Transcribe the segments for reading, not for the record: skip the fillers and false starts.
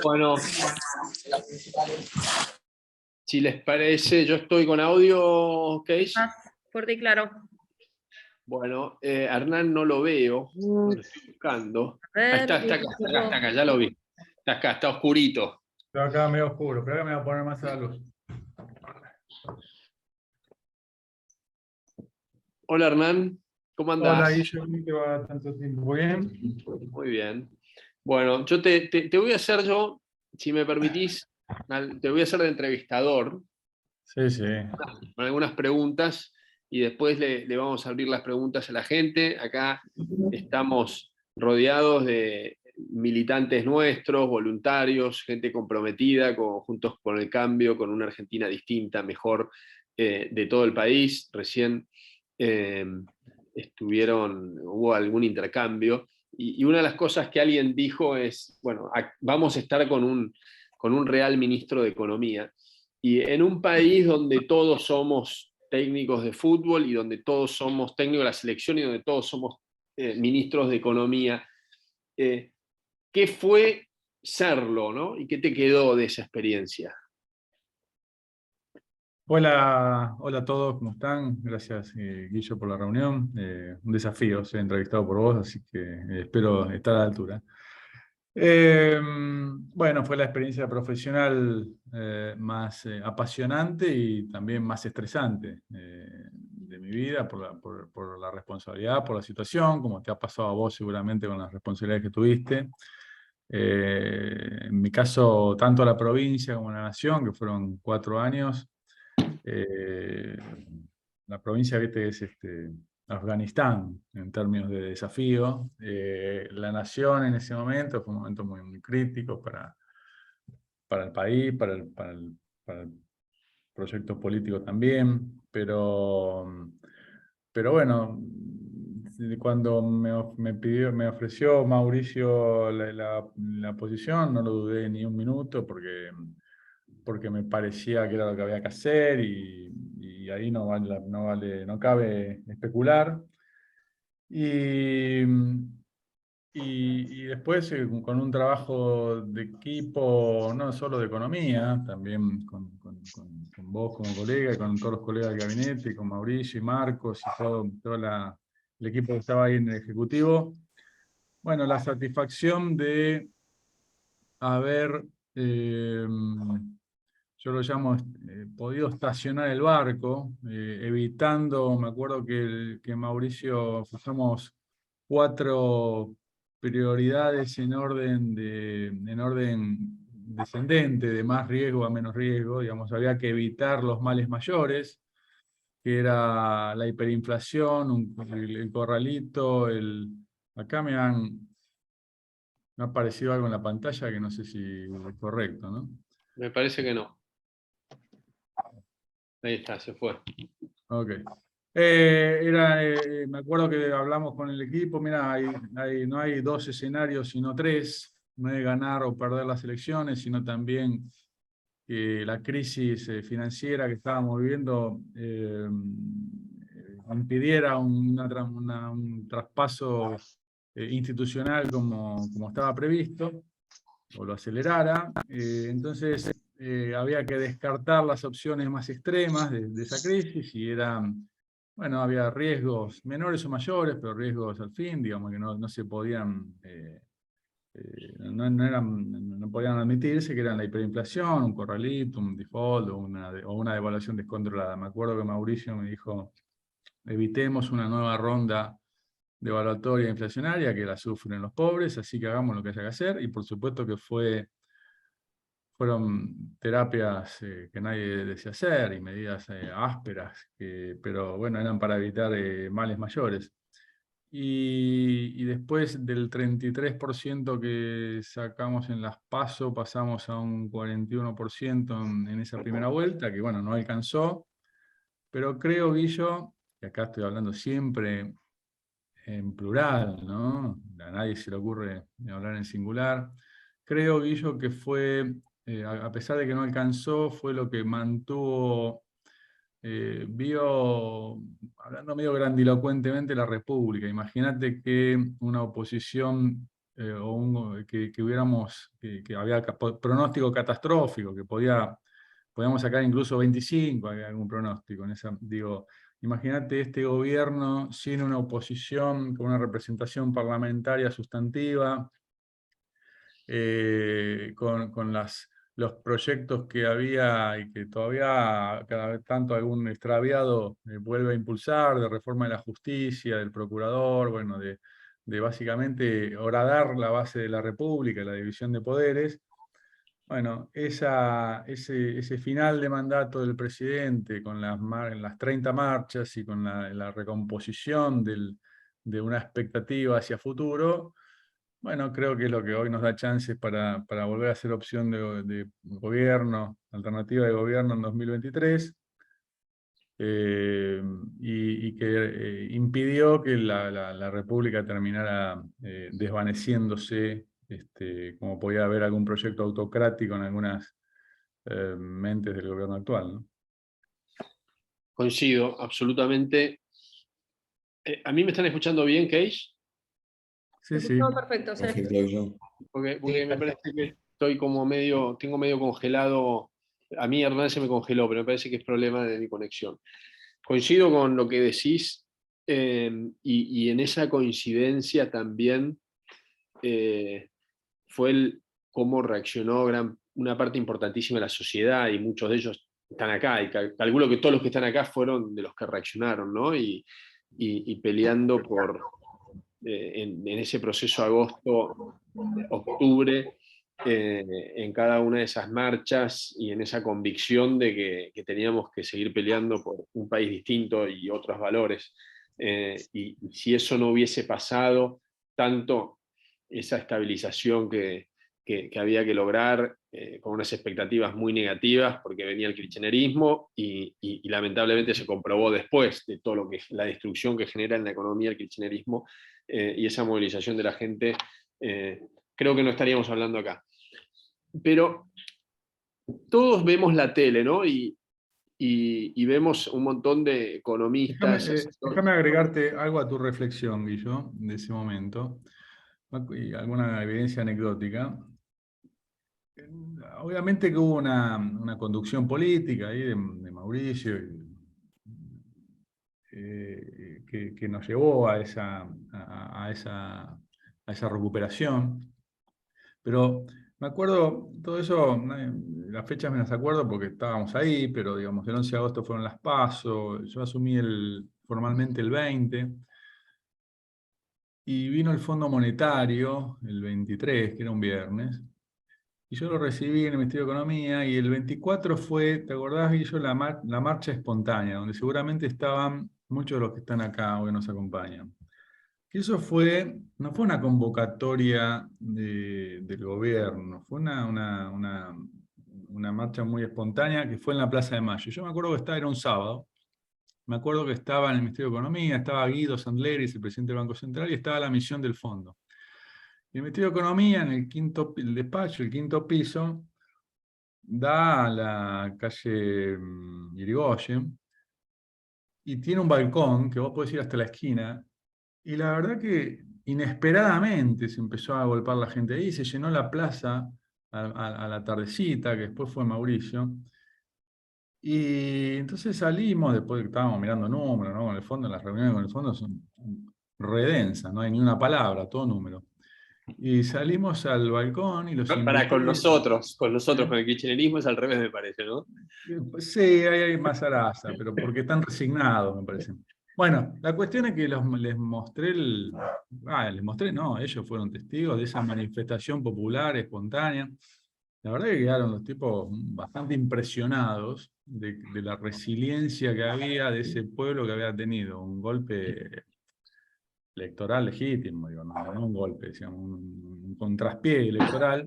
Bueno, si les parece, yo estoy con audio, Case. Fuerte y claro. Bueno, Hernán no lo veo, no lo estoy buscando. Ahí está acá, ya lo vi. Está acá, está oscurito. Pero acá medio oscuro, pero acá me voy a poner más a la luz. Hola Hernán, ¿cómo andás? Hola Guillo, ¿cómo te va tanto tiempo? ¿Muy bien? Muy bien. Bueno, yo te voy a hacer yo, si me permitís, te voy a hacer de entrevistador. Sí, sí. Con algunas preguntas y después le vamos a abrir las preguntas a la gente. Acá estamos rodeados de militantes nuestros, voluntarios, gente comprometida, juntos con el cambio, con una Argentina distinta, mejor, de todo el país. Recién hubo algún intercambio y una de las cosas que alguien dijo es, bueno, vamos a estar con un real ministro de Economía. Y en un país donde todos somos técnicos de fútbol y donde todos somos técnicos de la selección y donde todos somos ministros de economía, ¿qué fue serlo, ¿no? ¿Y qué te quedó de esa experiencia? Hola, hola a todos, ¿cómo están? Gracias, Guillo, por la reunión. Un desafío ser entrevistado por vos, así que espero estar a la altura. Bueno, fue la experiencia profesional más apasionante y también más estresante de mi vida por la responsabilidad, por la situación, como te ha pasado a vos seguramente con las responsabilidades que tuviste. En mi caso, tanto la provincia como la nación, que fueron 4 años. La provincia, viste, es Afganistán en términos de desafío. La nación en ese momento fue un momento muy, muy crítico para el país, para el proyecto político también, pero bueno, cuando me ofreció Mauricio la posición, no lo dudé ni un minuto porque me parecía que era lo que había que hacer y ahí no cabe especular. Y después con un trabajo de equipo, no solo de economía, también con vos como colega y con todos los colegas del gabinete, y con Mauricio y Marcos y todo el equipo que estaba ahí en el Ejecutivo. Bueno, la satisfacción de haber, yo lo llamo, podido estacionar el barco, evitando, me acuerdo que Mauricio fijamos 4 prioridades en orden descendente, de más riesgo a menos riesgo. Digamos, había que evitar los males mayores, que era la hiperinflación, el corralito, acá me ha aparecido algo en la pantalla que no sé si es correcto, ¿no? Me parece que no. Ahí está, se fue. Ok. Me acuerdo que hablamos con el equipo, mira, no hay 2 escenarios, sino 3. No es ganar o perder las elecciones, sino también que la crisis financiera que estábamos viviendo impidiera un traspaso institucional como estaba previsto, o lo acelerara. Entonces había que descartar las opciones más extremas de esa crisis y bueno, había riesgos menores o mayores, pero riesgos al fin, digamos, que no se podían, no podían admitirse, que eran la hiperinflación, un corralito, un default o una devaluación descontrolada. Me acuerdo que Mauricio me dijo, evitemos una nueva ronda devaluatoria inflacionaria que la sufren los pobres, así que hagamos lo que haya que hacer, y por supuesto que fueron terapias que nadie desea hacer y medidas ásperas, pero bueno, eran para evitar males mayores. Y después del 33% que sacamos en las PASO, pasamos a un 41% en esa primera vuelta, que bueno, no alcanzó, pero creo, Guillo, que acá estoy hablando siempre en plural, ¿no? A nadie se le ocurre hablar en singular. Creo, Guillo, que fue, a pesar de que no alcanzó, fue lo que mantuvo, hablando medio grandilocuentemente, la República. Imagínate que una oposición que hubiéramos, que había pronóstico catastrófico, que podíamos sacar incluso 25, había algún pronóstico. Digo, imagínate este gobierno sin una oposición, con una representación parlamentaria sustantiva, con los proyectos que había y que todavía cada vez tanto algún extraviado vuelve a impulsar, de reforma de la justicia, del procurador, bueno, de básicamente horadar la base de la República, la división de poderes. Bueno, ese final de mandato del presidente con las 30 marchas y con la recomposición de una expectativa hacia futuro, bueno, creo que es lo que hoy nos da chances para volver a ser opción de gobierno, alternativa de gobierno en 2023, y que impidió que la República terminara desvaneciéndose, como podía haber algún proyecto autocrático en algunas mentes del gobierno actual, ¿no? Coincido, absolutamente. ¿A mí me están escuchando bien, Keish? Sí, sí. Todo perfecto, Sergio. Perfecto, yo. Porque Sí, me parece que estoy como tengo medio congelado. A mí Hernán se me congeló, pero me parece que es problema de mi conexión. Coincido con lo que decís, y en esa coincidencia también fue cómo reaccionó una parte importantísima de la sociedad, y muchos de ellos están acá, y calculo que todos los que están acá fueron de los que reaccionaron, ¿no? Y peleando en ese proceso agosto, octubre, en cada una de esas marchas, y en esa convicción de que teníamos que seguir peleando por un país distinto y otros valores. Y si eso no hubiese pasado, tanto esa estabilización que había que lograr, con unas expectativas muy negativas, porque venía el kirchnerismo, y lamentablemente se comprobó después de todo lo que la destrucción que genera en la economía el kirchnerismo, y esa movilización de la gente, creo que no estaríamos hablando acá. Pero todos vemos la tele, ¿no? Y vemos un montón de economistas. Déjame agregarte algo a tu reflexión, Guillo, de ese momento, y alguna evidencia anecdótica. Obviamente que hubo una conducción política ahí de Mauricio, que nos llevó a esa recuperación. Pero me acuerdo, todo eso, las fechas me las acuerdo porque estábamos ahí, pero digamos, el 11 de agosto fueron las PASO, yo asumí formalmente el 20, y vino el Fondo Monetario el 23, que era un viernes, y yo lo recibí en el Ministerio de Economía, y el 24 fue, ¿te acordás, Guillo, la marcha espontánea, donde seguramente estaban muchos de los que están acá hoy nos acompañan? Que eso no fue una convocatoria del gobierno, fue una marcha muy espontánea que fue en la Plaza de Mayo. Yo me acuerdo que era un sábado, me acuerdo que estaba en el Ministerio de Economía, estaba Guido Sandleris, el presidente del Banco Central, y estaba la misión del fondo. Y el Ministerio de Economía, en el despacho, el quinto piso, da a la calle Irigoyen, y tiene un balcón que vos podés ir hasta la esquina. Y la verdad que inesperadamente se empezó a golpear la gente ahí, se llenó la plaza a la tardecita, que después fue Mauricio. Y entonces salimos, después que estábamos mirando números, ¿no? Con el fondo, las reuniones con el fondo son redensas, no hay ni una palabra, todo número. Y salimos al balcón y los invité. Con nosotros, con el kirchnerismo es al revés, me parece, ¿no? Sí, hay más araza, pero porque están resignados, me parece. Bueno, la cuestión es que les mostré no, ellos fueron testigos de esa manifestación popular, espontánea. La verdad que quedaron los tipos bastante impresionados de la resiliencia que había de ese pueblo que había tenido un golpe electoral legítimo, digo, no un golpe, digamos, un contraspié electoral.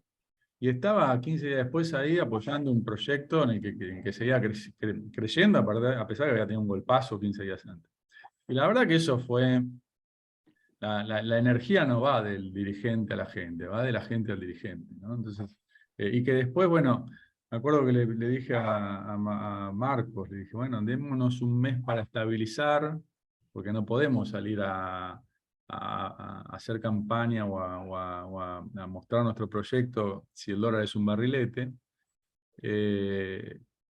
Y estaba 15 días después ahí apoyando un proyecto en el que seguía creyendo, a pesar de que había tenido un golpazo 15 días antes. Y la verdad que eso fue... La energía no va del dirigente a la gente, va de la gente al dirigente, ¿no? Entonces, y que después, bueno, me acuerdo que le dije a Marcos, le dije, bueno, démonos un mes para estabilizar, porque no podemos salir a a hacer campaña a mostrar nuestro proyecto si el dólar es un barrilete.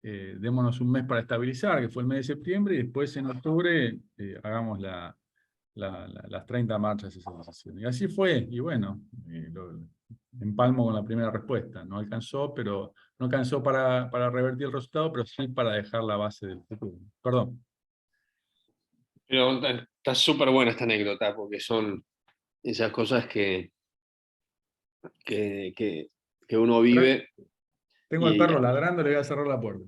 Démonos un mes para estabilizar, que fue el mes de septiembre, y después en octubre hagamos las 30 marchas esa decisión. Y así fue, y bueno, empalmo con la primera respuesta. No alcanzó, pero no alcanzó para revertir el resultado, pero sí para dejar la base del futuro. Perdón. Pero está súper buena esta anécdota, porque son esas cosas que, que, que uno vive, Tengo al y perro ladrando, le voy a cerrar la puerta.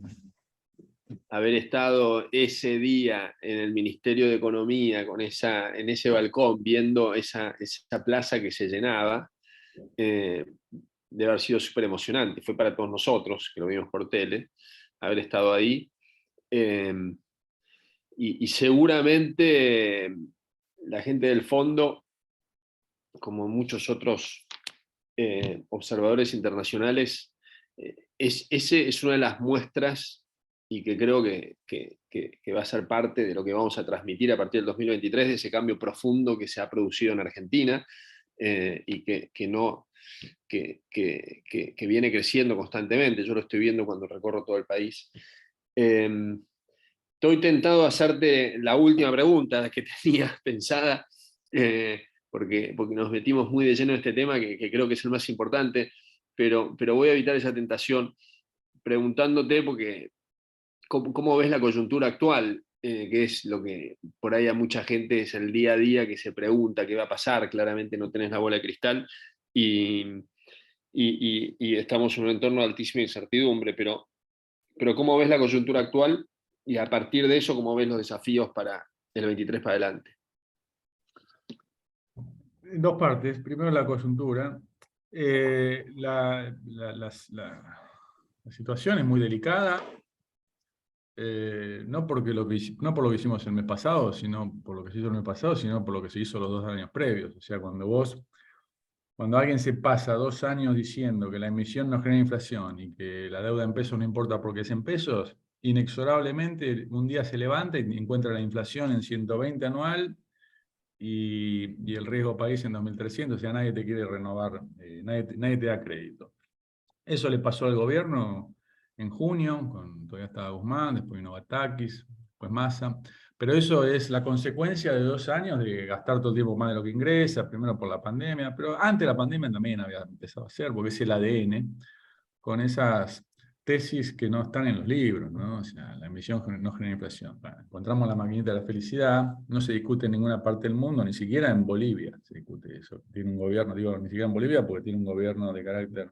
haber estado ese día en el Ministerio de Economía, en ese balcón, viendo esa plaza que se llenaba, debe haber sido súper emocionante. Fue para todos nosotros, que lo vimos por tele, haber estado ahí. Eh, y seguramente la gente del fondo, como muchos otros observadores internacionales, ese es una de las muestras, y que creo que va a ser parte de lo que vamos a transmitir a partir del 2023, de ese cambio profundo que se ha producido en Argentina, y que viene creciendo constantemente. Yo lo estoy viendo cuando recorro todo el país. Estoy tentado a hacerte la última pregunta que tenía pensada, porque nos metimos muy de lleno en este tema, que creo que es el más importante, pero voy a evitar esa tentación preguntándote, porque ¿cómo ves la coyuntura actual? Que es lo que por ahí a mucha gente es el día a día, que se pregunta qué va a pasar. Claramente no tenés la bola de cristal, y, y estamos en un entorno de altísima incertidumbre, pero ¿cómo ves la coyuntura actual? Y a partir de eso, ¿cómo ves los desafíos para el 23 para adelante? En dos partes. Primero la coyuntura. La situación es muy delicada, no por lo que hicimos el mes pasado, sino por lo que se hizo el mes pasado, sino por lo que se hizo los 2 años previos. O sea, cuando alguien se pasa 2 años diciendo que la emisión no genera inflación y que la deuda en pesos no importa porque es en pesos, inexorablemente un día se levanta y encuentra la inflación en 120 anual y el riesgo país en 2.300, o sea, nadie te quiere renovar, nadie te da crédito. Eso le pasó al gobierno en junio, todavía estaba Guzmán, después vino Batakis, después Massa, pero eso es la consecuencia de 2 años de gastar todo el tiempo más de lo que ingresa, primero por la pandemia, pero antes de la pandemia también había empezado a hacer, porque es el ADN, con esas tesis que no están en los libros, ¿no? O sea, la emisión no genera inflación. Bueno, encontramos la maquinita de la felicidad, no se discute en ninguna parte del mundo, ni siquiera en Bolivia se discute eso. Tiene un gobierno, digo, ni siquiera en Bolivia, porque tiene un gobierno de carácter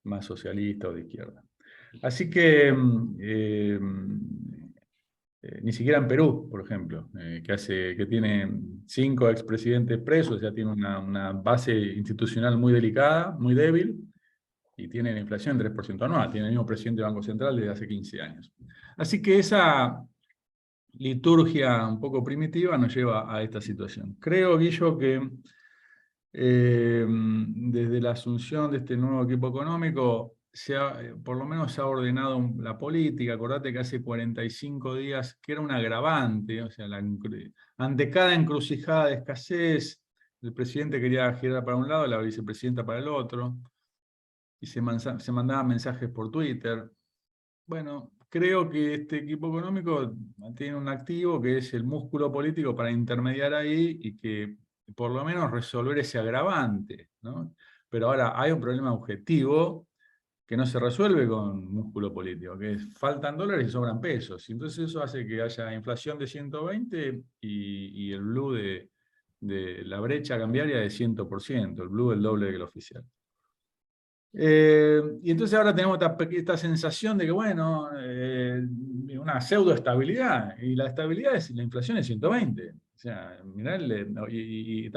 más socialista o de izquierda. Así que ni siquiera en Perú, por ejemplo, que tiene 5 expresidentes presos, ya tiene una base institucional muy delicada, muy débil, y tiene la inflación en 3% anual, tiene el mismo presidente del Banco Central desde hace 15 años. Así que esa liturgia un poco primitiva nos lleva a esta situación. Creo, Guillo, que desde la asunción de este nuevo equipo económico, por lo menos se ha ordenado la política. Acordate que hace 45 días, que era un agravante, o sea, ante cada encrucijada de escasez, el presidente quería girar para un lado, la vicepresidenta para el otro, y se mandaban mensajes por Twitter. Bueno, creo que este equipo económico tiene un activo que es el músculo político para intermediar ahí y que por lo menos resolver ese agravante, ¿no? Pero ahora hay un problema objetivo que no se resuelve con músculo político, que es faltan dólares y sobran pesos. Y entonces eso hace que haya inflación de 120 y el blue de la brecha cambiaria de 100%, el blue el doble que el oficial. Y entonces ahora tenemos esta sensación de que, bueno, una pseudoestabilidad, y la estabilidad es la inflación es 120. O sea, mirá, y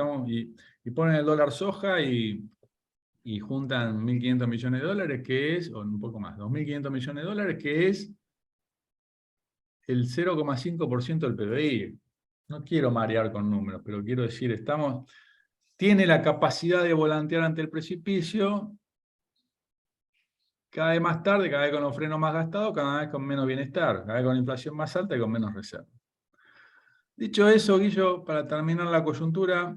ponen el dólar soja y juntan 1.500 millones de dólares, que es, o un poco más, 2.500 millones de dólares, que es el 0,5% del PBI. No quiero marear con números, pero quiero decir, tiene la capacidad de volantear ante el precipicio, cada vez más tarde, cada vez con los frenos más gastados, cada vez con menos bienestar, cada vez con la inflación más alta y con menos reserva. Dicho eso, Guillo, para terminar la coyuntura,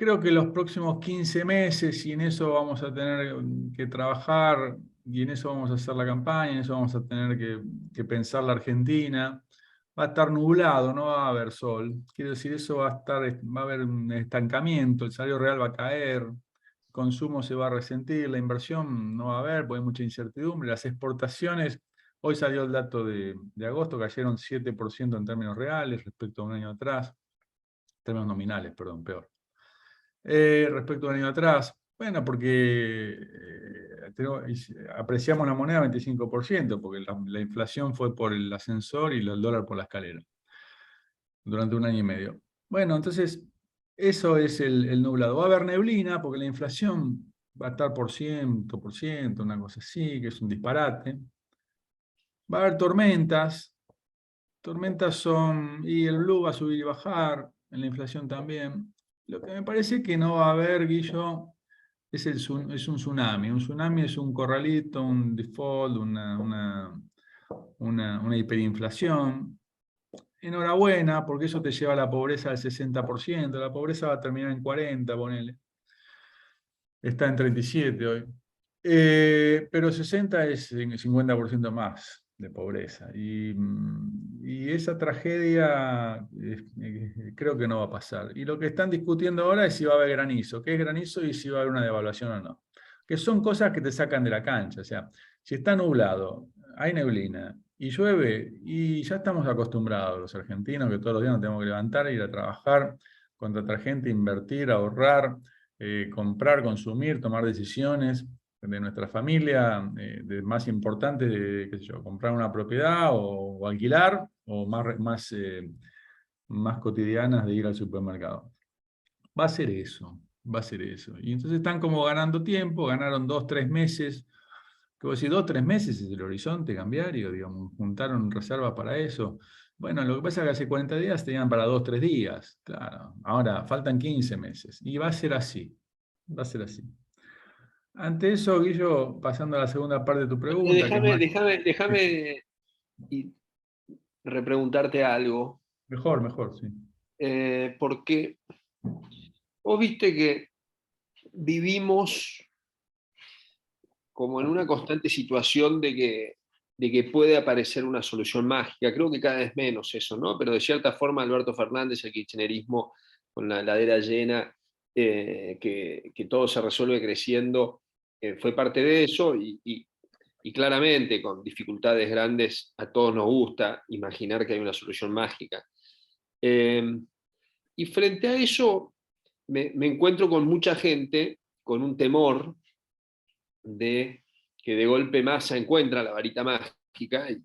creo que los próximos 15 meses, y en eso vamos a tener que trabajar, y en eso vamos a hacer la campaña, en eso vamos a tener que pensar la Argentina. Va a estar nublado, no va a haber sol. Quiero decir, eso va a haber un estancamiento, el salario real va a caer, el consumo se va a resentir, la inversión no va a haber, porque hay mucha incertidumbre. Las exportaciones, hoy salió el dato de agosto, cayeron 7% en términos reales respecto a un año atrás, en términos nominales, perdón, peor. Respecto a un año atrás, bueno, porque apreciamos la moneda 25%, porque la inflación fue por el ascensor y el dólar por la escalera, durante un año y medio. Bueno, entonces, eso es el nublado. Va a haber neblina, porque la inflación va a estar por 100%, una cosa así, que es un disparate. Va a haber tormentas. Tormentas son, y el blue va a subir y bajar, en la inflación también. Lo que me parece que no va a haber, Guillo, es un tsunami. Un tsunami es un corralito, un default, una hiperinflación. Enhorabuena, porque eso te lleva a la pobreza al 60%. La pobreza va a terminar en 40, ponele. Está en 37 hoy. Pero 60 es 50% más de pobreza. Y esa tragedia creo que no va a pasar. Y lo que están discutiendo ahora es si va a haber granizo, qué es granizo y si va a haber una devaluación o no. Que son cosas que te sacan de la cancha. O sea, si está nublado, hay neblina y llueve, y ya estamos acostumbrados los argentinos que todos los días nos tenemos que levantar, ir a trabajar, contra otra gente, invertir, ahorrar, comprar, consumir, tomar decisiones de nuestra familia, de más importantes, de, qué sé yo, comprar una propiedad o alquilar, o más cotidianas de ir al supermercado. Va a ser eso, va a ser eso. Y entonces están como ganando tiempo, ganaron 2, 3 meses, que vos decís, 2, 3 meses es el horizonte cambiario, digamos, juntaron reservas para eso. Bueno, lo que pasa es que hace 40 días tenían para 2, 3 días, claro. Ahora faltan 15 meses y va a ser así, va a ser así. Ante eso, Guillo, pasando a la segunda parte de tu pregunta, que es más... Déjame y repreguntarte algo, Mejor, mejor, sí. porque vos viste que vivimos como en una constante situación de que puede aparecer una solución mágica. Creo que cada vez menos eso, ¿no? Pero de cierta forma Alberto Fernández, el kirchnerismo, con la heladera llena, que todo se resuelve creciendo, fue parte de eso y claramente con dificultades grandes a todos nos gusta imaginar que hay una solución mágica. Eh, y frente a eso me encuentro con mucha gente con un temor de que de golpe Massa encuentra la varita mágica y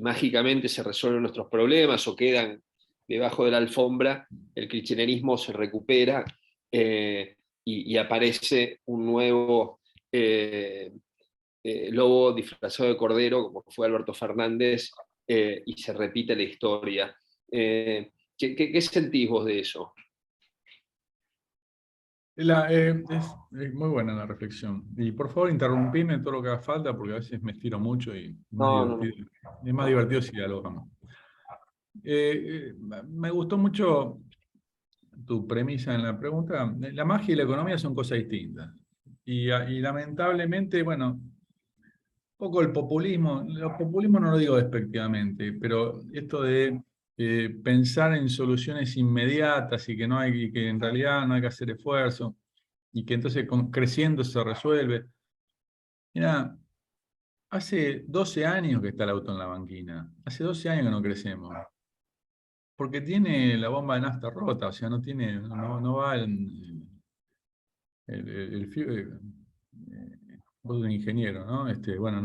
mágicamente se resuelven nuestros problemas o quedan debajo de la alfombra, el kirchnerismo se recupera y aparece un nuevo lobo disfrazado de cordero, como fue Alberto Fernández, y se repite la historia. ¿Qué sentís vos de eso? Es muy buena la reflexión. Y por favor, interrumpime todo lo que haga falta, porque a veces me estiro mucho y No, no, no. es más divertido si dialogamos. Me gustó mucho tu premisa en la pregunta. La magia y la economía son cosas distintas. Y lamentablemente, bueno, un poco el populismo no lo digo despectivamente, pero esto de pensar en soluciones inmediatas y y que en realidad no hay que hacer esfuerzo y que entonces creciendo se resuelve. Mira, hace 12 años que está el auto en la banquina, hace 12 años que no crecemos, porque tiene la bomba de nafta rota, o sea, no va vos sos un ingeniero, ¿no? Bueno,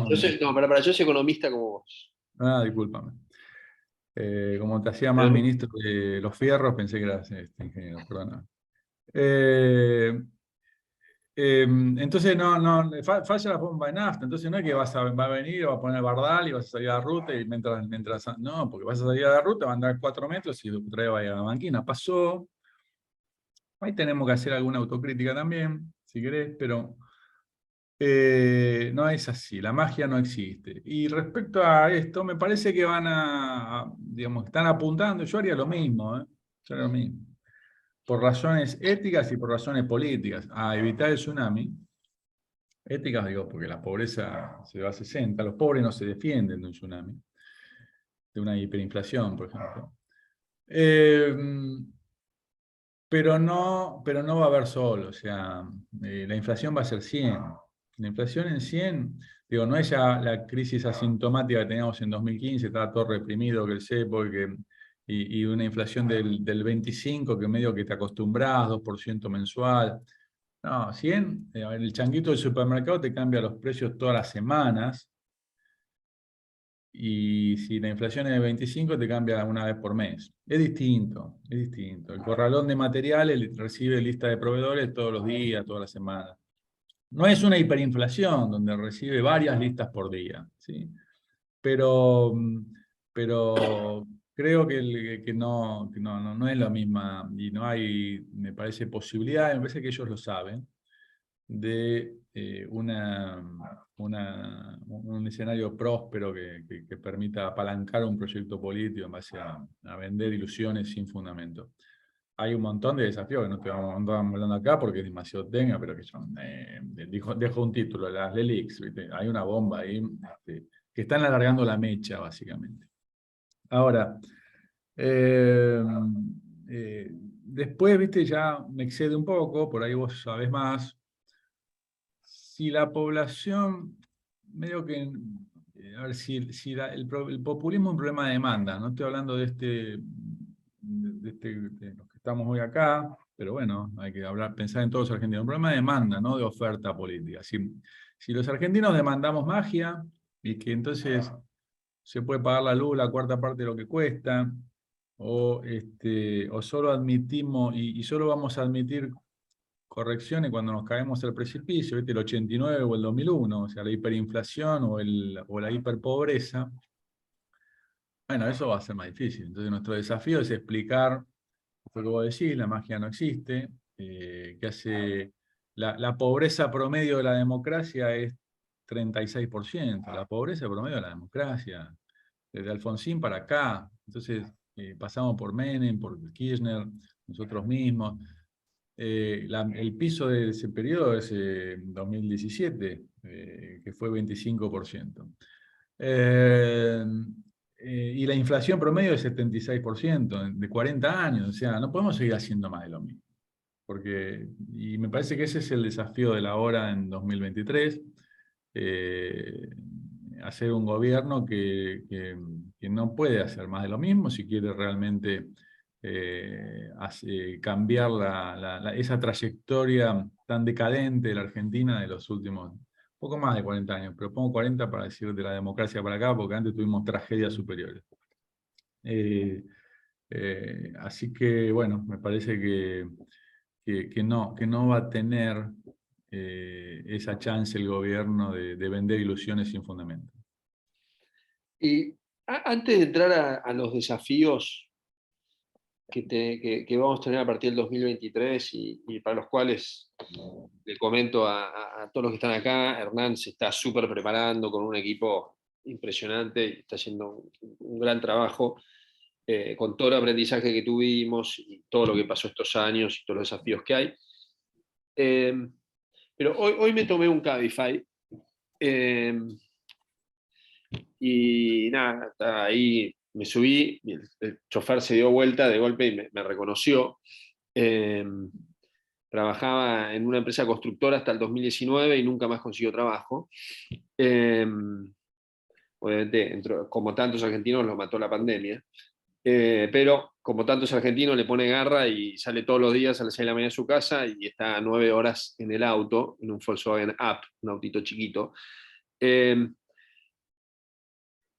Yo soy economista como vos. discúlpame. Como te hacía más Pero, ministro de los fierros, pensé que eras ingeniero, perdona. Eh, entonces falla la bomba de nafta, entonces no es que va a venir, va a poner bardal y vas a salir a la ruta y no, porque vas a salir a la ruta, va a andar 4 metros y otra vez va a ir a la banquina. Pasó, ahí tenemos que hacer alguna autocrítica también, si querés, pero no es así, la magia no existe. Y respecto a esto, me parece que digamos, están apuntando, yo haría lo mismo, yo haría lo mismo. por razones éticas y por razones políticas, a evitar el tsunami. Éticas, digo, porque la pobreza se va a 60, los pobres no se defienden de un tsunami, de una hiperinflación, por ejemplo. Eh, pero no va a haber solo, o sea, la inflación va a ser 100. La inflación en 100, digo, no es ya la crisis asintomática que teníamos en 2015, estaba todo reprimido, que el cepo, y una inflación del 25, que medio que te acostumbras, 2% mensual. No, 100, a ver, el changuito del supermercado te cambia los precios todas las semanas, y si la inflación es de 25, te cambia una vez por mes. Es distinto, es distinto. El corralón de materiales recibe lista de proveedores todos los días, todas las semanas. No es una hiperinflación donde recibe varias listas por día, ¿sí? Pero, pero creo que no es la misma, y no hay, me parece, posibilidad, me parece que ellos lo saben, de un escenario próspero que permita apalancar un proyecto político en base a vender ilusiones sin fundamento. Hay un montón de desafíos que no estamos hablando acá porque es demasiado técnico, pero que son, dejo un título, las LELIX, ¿viste? Hay una bomba ahí, que están alargando la mecha, básicamente. Ahora, después, viste, ya me excede un poco, por ahí vos sabés más. Si la población, medio que, a ver, el populismo es un problema de demanda, no estoy hablando de los que estamos hoy acá, pero bueno, hay que pensar en todos los argentinos, un problema de demanda, no de oferta política. Si los argentinos demandamos magia, y que entonces se puede pagar la luz la cuarta parte de lo que cuesta, o solo admitimos, y solo vamos a admitir correcciones cuando nos caemos al precipicio, ¿viste? El 89 o el 2001, o sea, la hiperinflación o la hiperpobreza. Bueno, eso va a ser más difícil. Entonces nuestro desafío es explicar esto que vos decís, la magia no existe, que hace la pobreza promedio de la democracia es 36%, la pobreza promedio de la democracia, desde Alfonsín para acá. Entonces pasamos por Menem, por Kirchner, nosotros mismos. El piso de ese periodo es 2017, que fue 25%. Y la inflación promedio es 76%, de 40 años. O sea, no podemos seguir haciendo más de lo mismo. Y me parece que ese es el desafío de la hora en 2023. Hacer un gobierno que no puede hacer más de lo mismo si quiere realmente cambiar esa trayectoria tan decadente de la Argentina de los últimos, poco más de 40 años, pero pongo 40 para decir de la democracia para acá, porque antes tuvimos tragedias superiores. Así que, bueno, me parece que no va a tener esa chance el gobierno de vender ilusiones sin fundamento. Y antes de entrar a los desafíos que vamos a tener a partir del 2023 y para los cuales le comento a todos los que están acá, Hernán se está súper preparando con un equipo impresionante y está haciendo un gran trabajo con todo el aprendizaje que tuvimos y todo lo que pasó estos años y todos los desafíos que hay. Pero hoy me tomé un Cabify y nada, ahí me subí, y el chofer se dio vuelta de golpe y me reconoció. Trabajaba en una empresa constructora hasta el 2019 y nunca más consiguió trabajo. Obviamente, como tantos argentinos, lo mató la pandemia. Pero como tantos argentinos, le pone garra y sale todos los días a las 6 de la mañana de su casa y está 9 horas en el auto, en un Volkswagen Up, un autito chiquito.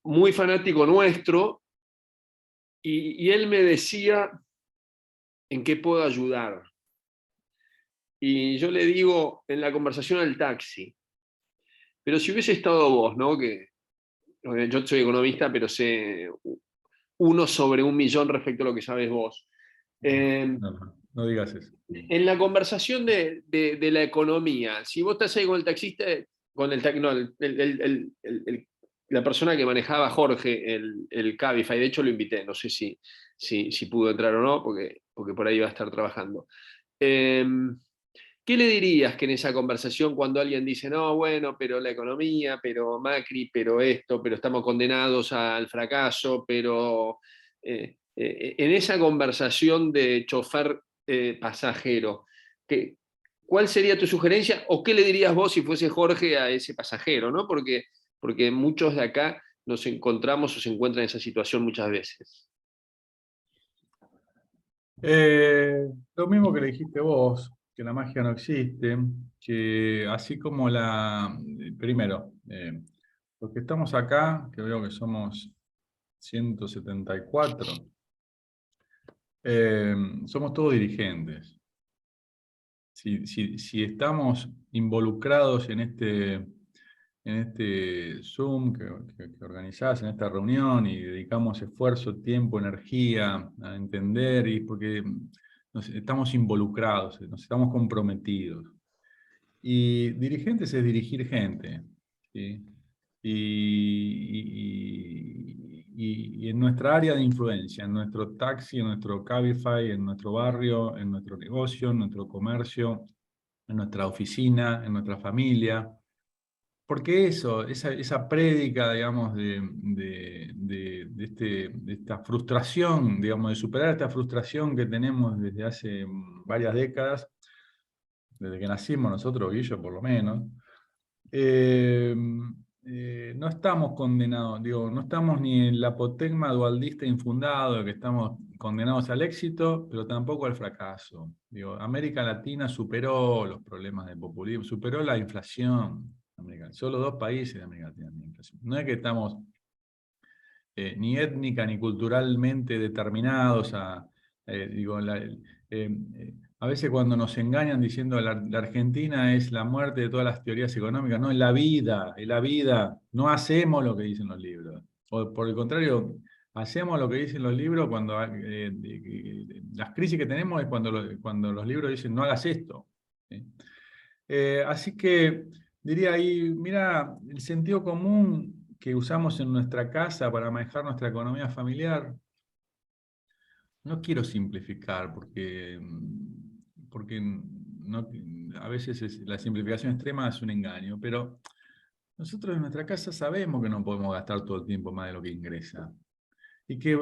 Muy fanático nuestro, y él me decía en qué puedo ayudar. Y yo le digo en la conversación al taxi, pero si hubiese estado vos, ¿no? Que yo soy economista, pero sé 1 sobre 1.000.000 respecto a lo que sabes vos. No digas eso. En la conversación de la economía, si vos estás ahí con el taxista, la persona que manejaba Jorge, el Cabify, de hecho lo invité, no sé si pudo entrar o no, porque porque por ahí va a estar trabajando. ¿Qué le dirías que en esa conversación cuando alguien dice, no, bueno, pero la economía, pero Macri, pero esto, pero estamos condenados al fracaso, pero en esa conversación de chofer pasajero, ¿cuál sería tu sugerencia o qué le dirías vos si fuese Jorge a ese pasajero? ¿No? Porque muchos de acá nos encontramos o se encuentran en esa situación muchas veces. Lo mismo que le dijiste vos, que la magia no existe, que así como primero, los que estamos acá, que veo que somos 174, somos todos dirigentes. Si estamos involucrados en este Zoom que organizás, en esta reunión, y dedicamos esfuerzo, tiempo, energía a entender, y porque estamos involucrados, nos estamos comprometidos. Y dirigentes es dirigir gente, ¿sí? Y en nuestra área de influencia, en nuestro taxi, en nuestro Cabify, en nuestro barrio, en nuestro negocio, en nuestro comercio, en nuestra oficina, en nuestra familia. Porque esa prédica, digamos, de esta frustración, digamos, de superar esta frustración que tenemos desde hace varias décadas, desde que nacimos nosotros, Guillo, por lo menos, no estamos condenados, digo, no estamos ni en la apotegma dualdista infundado de que estamos condenados al éxito, pero tampoco al fracaso. Digo, América Latina superó los problemas de populismo, superó la inflación. Solo 2 países de América Latina tienen inflación. No es que estamos ni étnica ni culturalmente determinados a veces cuando nos engañan diciendo la Argentina es la muerte de todas las teorías económicas, no, es la vida, no hacemos lo que dicen los libros. O por el contrario, hacemos lo que dicen los libros cuando las crisis que tenemos es cuando los libros dicen no hagas esto. ¿Sí? Así que diría ahí, mira, el sentido común que usamos en nuestra casa para manejar nuestra economía familiar, no quiero simplificar porque no, a veces la simplificación extrema es un engaño, pero nosotros en nuestra casa sabemos que no podemos gastar todo el tiempo más de lo que ingresa. Y que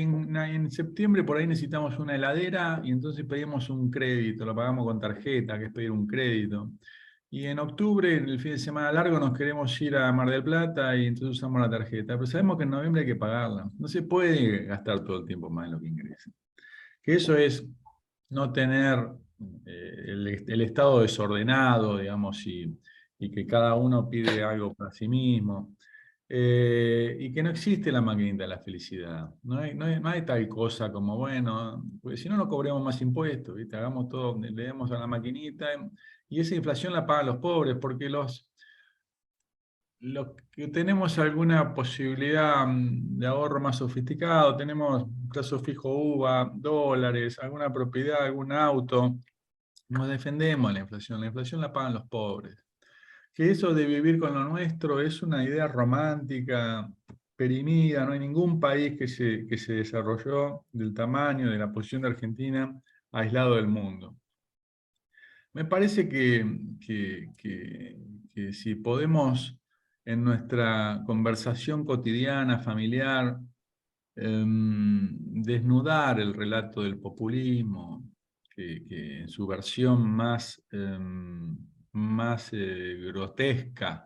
en septiembre por ahí necesitamos una heladera y entonces pedimos un crédito, lo pagamos con tarjeta, que es pedir un crédito. Y en octubre, en el fin de semana largo, nos queremos ir a Mar del Plata y entonces usamos la tarjeta. Pero sabemos que en noviembre hay que pagarla. No se puede gastar todo el tiempo más de lo que ingresa. Que eso es no tener el estado desordenado, digamos, y que cada uno pide algo para sí mismo. Y que no existe la maquinita de la felicidad. No hay tal cosa como, bueno, pues si no, no cobremos más impuestos, ¿viste? Hagamos todo, le demos a la maquinita, y esa inflación la pagan los pobres, porque los que tenemos alguna posibilidad de ahorro más sofisticado, tenemos plazo fijo UVA, dólares, alguna propiedad, algún auto, nos defendemos de la inflación la pagan los pobres. Que eso de vivir con lo nuestro es una idea romántica, perimida, no hay ningún país que se desarrolló del tamaño de la posición de Argentina aislado del mundo. Me parece que si podemos en nuestra conversación cotidiana, familiar, desnudar el relato del populismo, que en su versión más grotesca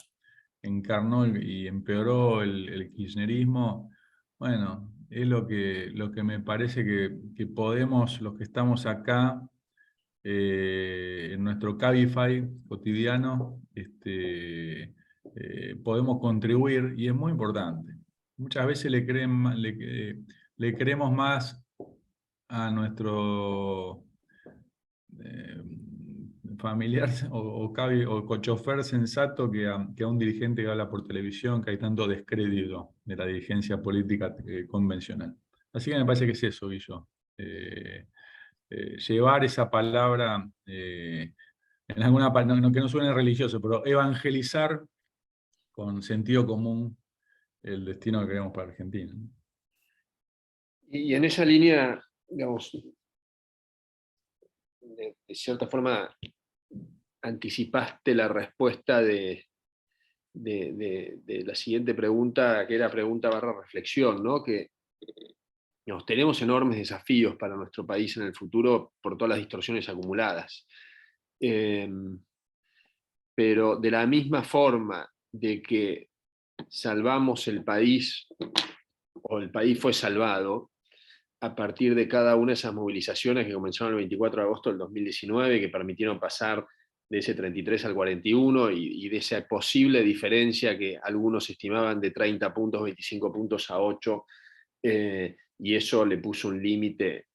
encarnó y empeoró el kirchnerismo, bueno, es lo que me parece que podemos, los que estamos acá, en nuestro Cabify cotidiano, podemos contribuir, y es muy importante. Muchas veces le creemos más a nuestro familiar o chofer sensato que a un dirigente que habla por televisión, que hay tanto descrédito de la dirigencia política convencional. Así que me parece que es eso, Guillo. Llevar esa palabra, en alguna que no suene religioso, pero evangelizar con sentido común el destino que queremos para Argentina. Y en esa línea, digamos, de cierta forma anticipaste la respuesta de la siguiente pregunta, que era pregunta barra reflexión, ¿no? Que digamos, tenemos enormes desafíos para nuestro país en el futuro por todas las distorsiones acumuladas. Pero de la misma forma de que salvamos el país, o el país fue salvado, a partir de cada una de esas movilizaciones que comenzaron el 24 de agosto del 2019, que permitieron pasar de ese 33 al 41 y de esa posible diferencia que algunos estimaban de 30 puntos, 25 puntos a 8, y eso le puso un límite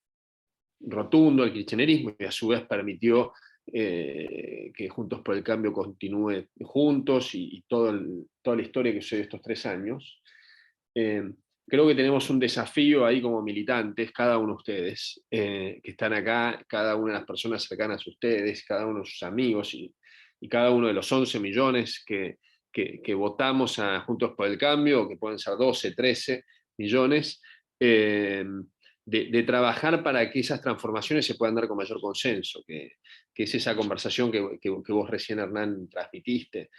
rotundo al kirchnerismo y a su vez permitió que Juntos por el Cambio continúe juntos y toda la historia que sucedió estos 3 años. Creo que tenemos un desafío ahí como militantes, cada uno de ustedes, que están acá, cada una de las personas cercanas a ustedes, cada uno de sus amigos y cada uno de los 11 millones que votamos a Juntos por el Cambio, que pueden ser 12, 13 millones, de trabajar para que esas transformaciones se puedan dar con mayor consenso, que es esa conversación que vos recién, Hernán, transmitiste.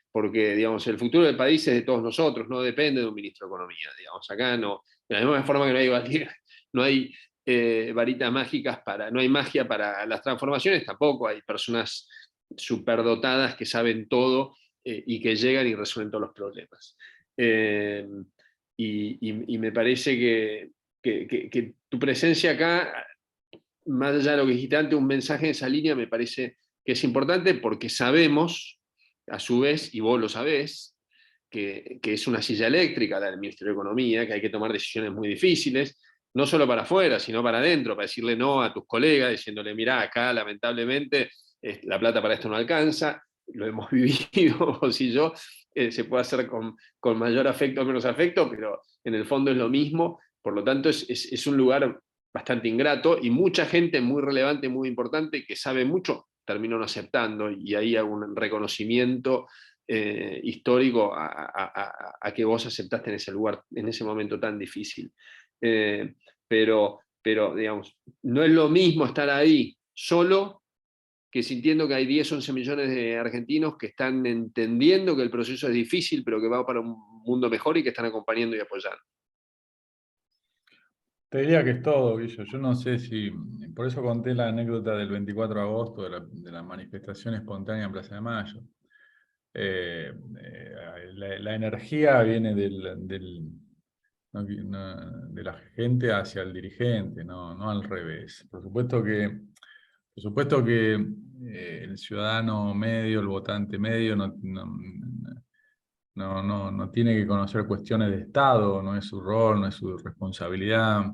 Porque digamos, el futuro del país es de todos nosotros, no depende de un ministro de Economía. Digamos, acá no, de la misma forma que no hay varitas mágicas no hay magia para las transformaciones, tampoco hay personas superdotadas que saben todo y que llegan y resuelven todos los problemas. Y me parece que tu presencia acá, más allá de lo que dijiste antes, un mensaje en esa línea me parece que es importante porque sabemos, a su vez, y vos lo sabés, que es una silla eléctrica la del Ministerio de Economía, que hay que tomar decisiones muy difíciles, no solo para afuera, sino para adentro, para decirle no a tus colegas, diciéndole, mirá, acá lamentablemente la plata para esto no alcanza, lo hemos vivido vos y yo, se puede hacer con mayor afecto o menos afecto, pero en el fondo es lo mismo, por lo tanto es un lugar bastante ingrato y mucha gente muy relevante, muy importante, que sabe mucho, terminó no aceptando, y ahí hay un reconocimiento histórico a que vos aceptaste en ese lugar, en ese momento tan difícil. Pero, digamos, no es lo mismo estar ahí solo que sintiendo que hay 10, 11 millones de argentinos que están entendiendo que el proceso es difícil, pero que va para un mundo mejor y que están acompañando y apoyando. Te diría que es todo, Guillo. Yo no sé si... Por eso conté la anécdota del 24 de agosto, de la manifestación espontánea en Plaza de Mayo. La energía viene de la gente hacia el dirigente, no al revés. Por supuesto que el ciudadano medio, el votante medio, no tiene que conocer cuestiones de Estado, no es su rol, no es su responsabilidad,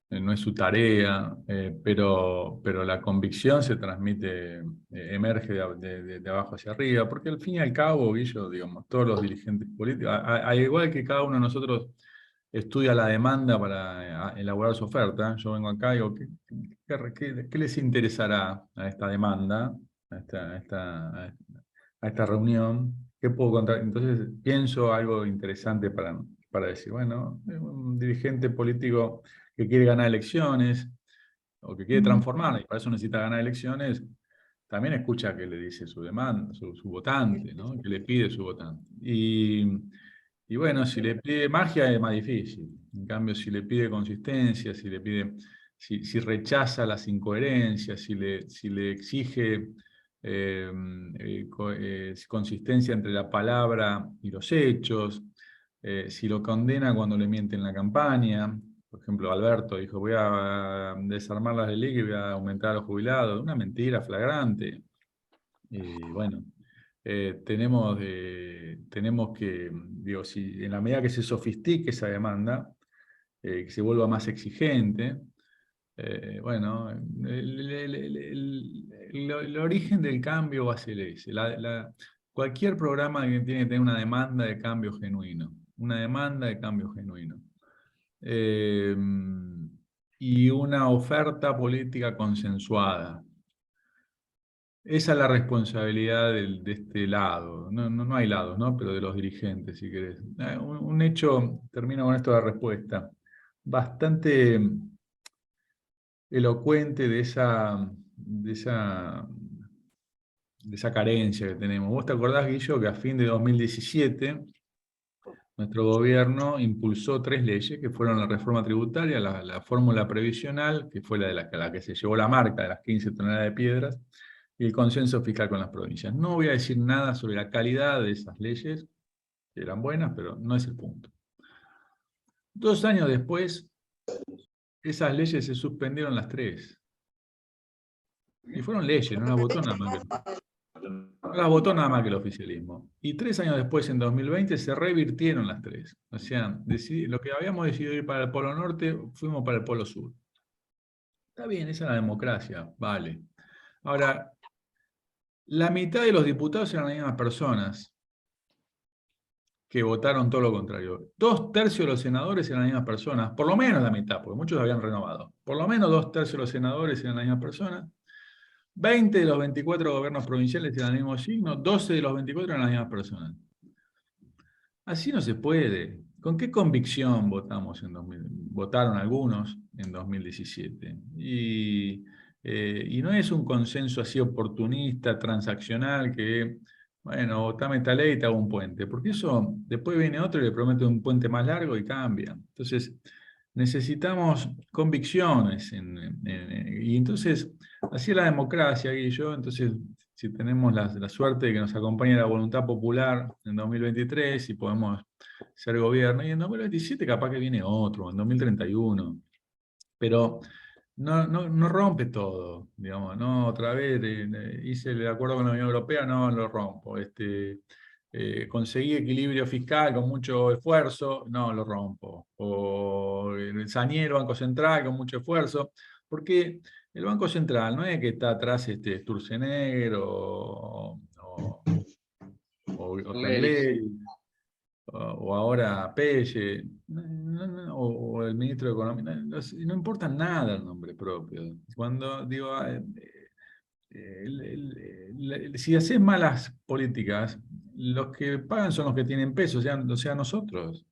no es su tarea, pero la convicción se transmite, emerge de abajo hacia arriba, porque al fin y al cabo, Guillo, digamos, todos los dirigentes políticos, al igual que cada uno de nosotros estudia la demanda para elaborar su oferta, yo vengo acá y digo, ¿qué les interesará a esta demanda, a esta reunión? ¿Qué puedo contar? Entonces pienso algo interesante para decir, bueno, un dirigente político que quiere ganar elecciones o que quiere transformarla y para eso necesita ganar elecciones, también escucha qué le dice su demanda, su votante, ¿no? ¿Qué le pide su votante? Y bueno, si le pide magia es más difícil. En cambio, si le pide consistencia, si rechaza las incoherencias, si le exige consistencia entre la palabra y los hechos, si lo condena cuando le miente en la campaña. Por ejemplo, Alberto dijo, voy a desarmar las de liga y voy a aumentar a los jubilados. Una mentira flagrante. Y bueno, tenemos que, digo, si en la medida que se sofistique esa demanda, que se vuelva más exigente, bueno, el origen del cambio va a ser ese. Cualquier programa tiene que tener una demanda de cambio genuino. Una demanda de cambio genuino. Y una oferta política consensuada. Esa es la responsabilidad de este lado. No hay lados, ¿no? Pero de los dirigentes, si querés. Un hecho, termino con esto de respuesta. bastante elocuente de esa carencia que tenemos. ¿Vos te acordás, Guillo, que a fin de 2017 nuestro gobierno impulsó 3 leyes, que fueron la reforma tributaria, la fórmula previsional, que fue la que se llevó la marca de las 15 toneladas de piedras, y el consenso fiscal con las provincias? No voy a decir nada sobre la calidad de esas leyes, que eran buenas, pero no es el punto. 2 años después, esas leyes se suspendieron las 3. Y fueron leyes, no las votó nada más que el oficialismo. Y 3 años después, en 2020, se revirtieron las 3. O sea, lo que habíamos decidido ir para el Polo Norte, fuimos para el Polo Sur. Está bien, esa es la democracia, vale. Ahora, la mitad de los diputados eran las mismas personas que votaron todo lo contrario. 2/3 de los senadores eran las mismas personas, por lo menos la mitad, porque muchos habían renovado. Por lo menos 2/3 de los senadores eran las mismas personas. 20 de los 24 gobiernos provinciales eran el mismo signo, 12 de los 24 eran las mismas personas. Así no se puede. ¿Con qué convicción votaron algunos en 2017? Y no es un consenso así oportunista, transaccional, que, bueno, votame esta ley y te hago un puente, porque eso después viene otro y le promete un puente más largo y cambia. Entonces, necesitamos convicciones. Y entonces, así es la democracia, Guillo. Entonces, si tenemos la suerte de que nos acompañe la voluntad popular en 2023 y podemos ser gobierno, y en 2027 capaz que viene otro, en 2031. Pero no rompe todo, digamos, no, otra vez hice el acuerdo con la Unión Europea, no lo rompo. Conseguí equilibrio fiscal con mucho esfuerzo, no lo rompo. O saneé el Banco Central con mucho esfuerzo, porque el Banco Central no es que está atrás Sturzenegger o Taglietti, o ahora Pelle, o el ministro de Economía, no importa nada el nombre propio. Cuando digo, si haces malas políticas, los que pagan son los que tienen peso, o sea nosotros.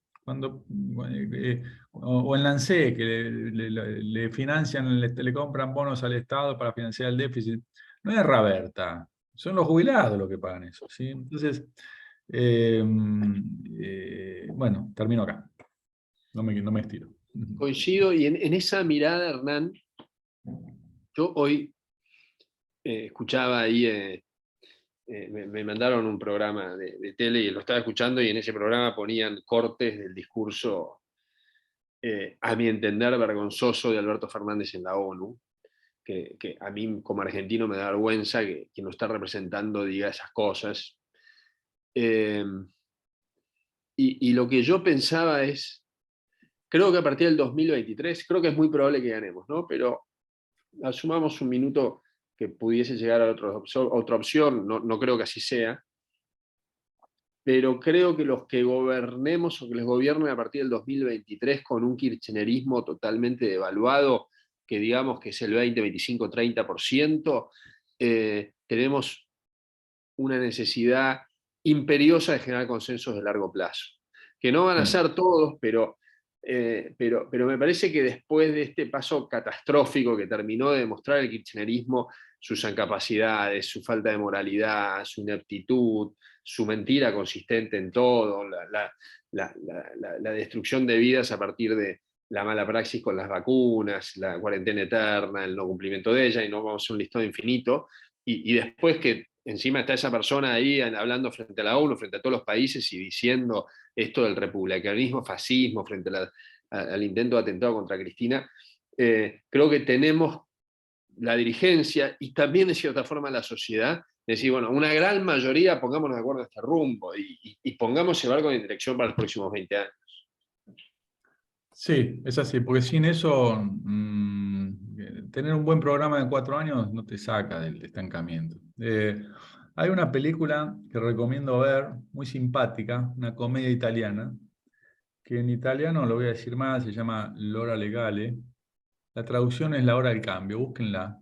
O en Lancet, que le financian, le compran bonos al Estado para financiar el déficit. No es Raberta, son los jubilados los que pagan eso, ¿sí? Entonces, bueno, termino acá. No me estiro. Coincido, y en esa mirada, Hernán, yo hoy escuchaba ahí, me mandaron un programa de tele y lo estaba escuchando, y en ese programa ponían cortes del discurso, a mi entender, vergonzoso de Alberto Fernández en la ONU, que a mí como argentino me da vergüenza que quien lo está representando diga esas cosas. Eh, y lo que yo pensaba es, creo que a partir del 2023, creo que es muy probable que ganemos, ¿no? Pero asumamos un minuto que pudiese llegar a otra opción, no creo que así sea, pero creo que los que gobernemos o que les gobiernen a partir del 2023 con un kirchnerismo totalmente devaluado, que digamos que es el 20, 25, 30%, tenemos una necesidad imperiosa de generar consensos de largo plazo, que no van a ser todos, pero me parece que después de este paso catastrófico que terminó de demostrar el kirchnerismo, sus incapacidades, su falta de moralidad, su ineptitud, su mentira consistente en todo, la destrucción de vidas a partir de la mala praxis con las vacunas, la cuarentena eterna, el no cumplimiento de ella, y no vamos a hacer un listado infinito, y después que encima está esa persona ahí hablando frente a la ONU, frente a todos los países, y diciendo esto del republicanismo, fascismo, frente al intento de atentado contra Cristina. Creo que tenemos la dirigencia y también de cierta forma la sociedad, decir, bueno, una gran mayoría pongámonos de acuerdo en este rumbo y pongamos el barco en dirección para los próximos 20 años. Sí, es así, porque sin eso, tener un buen programa de 4 años no te saca del estancamiento. Hay una película que recomiendo ver, muy simpática, una comedia italiana, que en italiano, lo voy a decir más, se llama L'ora legale. La traducción es La hora del cambio, búsquenla.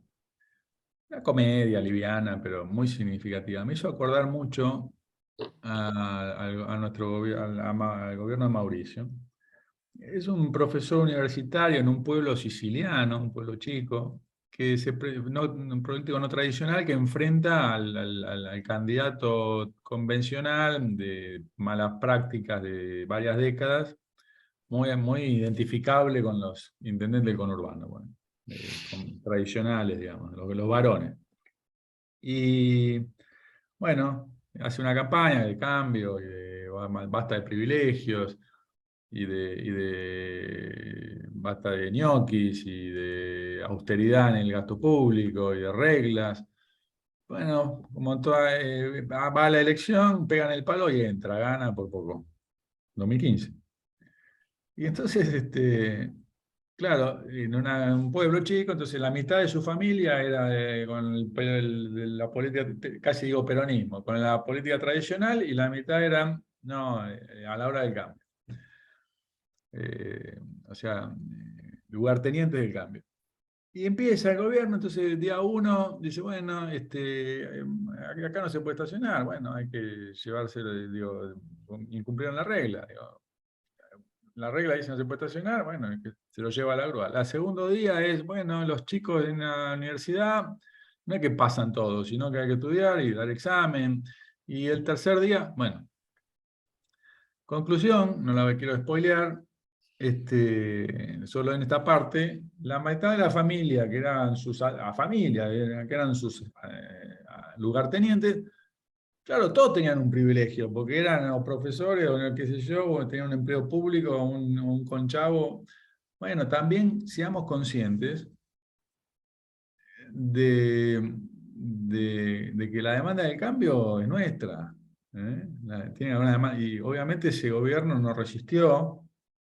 Una comedia liviana, pero muy significativa. Me hizo acordar mucho al gobierno de Mauricio. Es un profesor universitario en un pueblo siciliano, un pueblo chico, que un político no tradicional que enfrenta al candidato convencional de malas prácticas de varias décadas, muy identificable con los intendentes del conurbano, bueno, tradicionales, digamos, los varones. Y bueno, hace una campaña de cambio y de basta de privilegios y de basta de ñoquis y de austeridad en el gasto público y de reglas. Bueno, como toda, va a la elección, pegan el palo y entra, gana por poco. 2015. Y entonces, claro, en un pueblo chico, entonces la mitad de su familia era con de la política, casi digo peronismo, con la política tradicional y la mitad eran, no, a la hora del cambio. O sea, lugartenientes del cambio. Y empieza el gobierno, entonces el día 1 dice, bueno, acá no se puede estacionar, bueno, hay que llevarse, digo, incumplieron la regla, digo. La regla dice no se puede estacionar, bueno, que se lo lleva a la grúa. El segundo día es, bueno, los chicos en la universidad no es que pasan todos, sino que hay que estudiar y dar examen. Y el tercer día, bueno, conclusión, no la quiero spoilear, solo en esta parte, la mitad de la familia, que eran sus lugartenientes, claro, todos tenían un privilegio, porque eran o profesores o qué sé yo, o tenían un empleo público, o un conchavo. Bueno, también seamos conscientes de que la demanda del cambio es nuestra. Tiene una demanda, y obviamente ese gobierno no resistió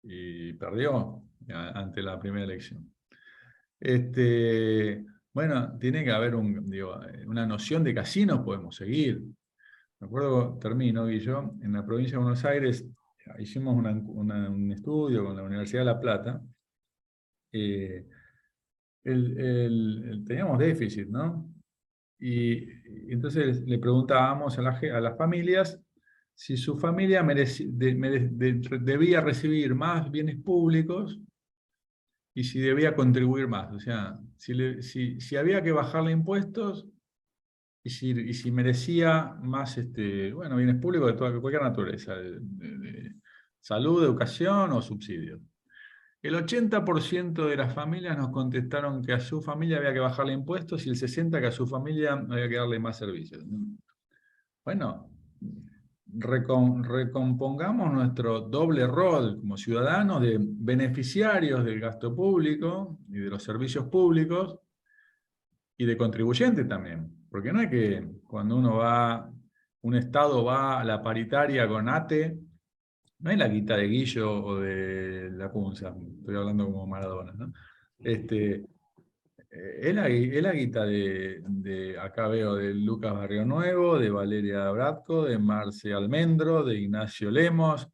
y perdió ante la primera elección. Bueno, tiene que haber una noción de que así no podemos seguir. Me acuerdo, termino, Guillo, en la provincia de Buenos Aires hicimos un estudio con la Universidad de La Plata. Teníamos déficit, ¿no? Y entonces le preguntábamos a las familias si su familia debía recibir más bienes públicos y si debía contribuir más. O sea, si había que bajarle impuestos y si merecía más bueno, bienes públicos de cualquier naturaleza, de salud, educación o subsidios. El 80% de las familias nos contestaron que a su familia había que bajarle impuestos y el 60% que a su familia había que darle más servicios. Bueno, recompongamos nuestro doble rol como ciudadanos de beneficiarios del gasto público y de los servicios públicos y de contribuyentes también. Porque no es que cuando un Estado va a la paritaria con ATE, no es la guita de Guillo o de la Punza, estoy hablando como Maradona, ¿no? Es la guita acá veo, de Lucas Barrio Nuevo, de Valeria Bratco, de Marce Almendro, de Ignacio Lemos,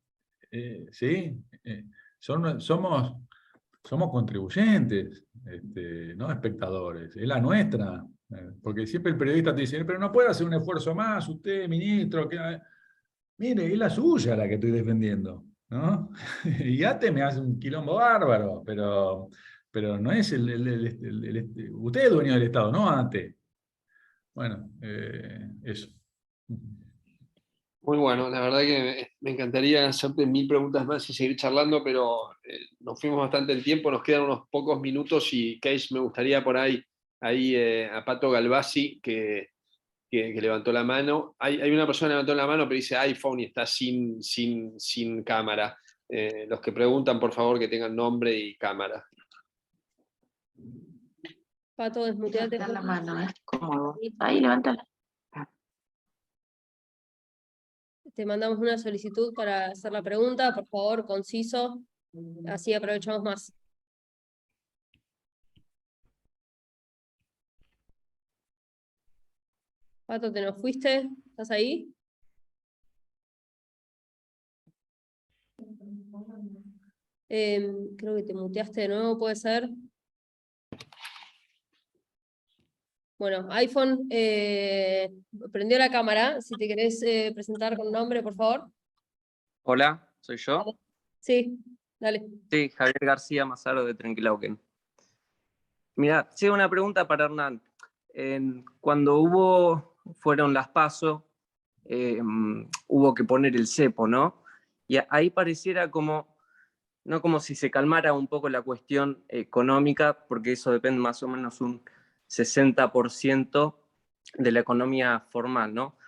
¿sí? Somos contribuyentes, no espectadores, es la nuestra. Porque siempre el periodista te dice, pero no puede hacer un esfuerzo más, usted, ministro, mire, es la suya la que estoy defendiendo, ¿no? Y ATE me hace un quilombo bárbaro, pero no es usted es dueño del Estado, no ATE. Bueno, eso. Muy bueno, la verdad que me encantaría hacerte 1000 preguntas más y seguir charlando, pero nos fuimos bastante el tiempo, nos quedan unos pocos minutos y, Case, me gustaría por ahí a Pato Galvasi, que levantó la mano. Hay una persona que levantó la mano, pero dice iPhone y está sin cámara. Los que preguntan, por favor, que tengan nombre y cámara. Pato, desmuteate. Levanta la mano, es cómodo. Ahí, levántala. Te mandamos una solicitud para hacer la pregunta, por favor, conciso, así aprovechamos más. Pato, ¿te nos fuiste? ¿Estás ahí? Creo que te muteaste de nuevo, ¿puede ser? Bueno, iPhone prendió la cámara. Si te querés presentar con nombre, por favor. Hola, ¿soy yo? Sí. Dale. Sí, Javier García Mazaro de Trenquilauquen. Mira, sí, una pregunta para Hernán. Cuando fueron las PASO, hubo que poner el cepo, ¿no? Y ahí pareciera como, no como si se calmara un poco la cuestión económica, porque eso depende más o menos un 60% de la economía formal, ¿no?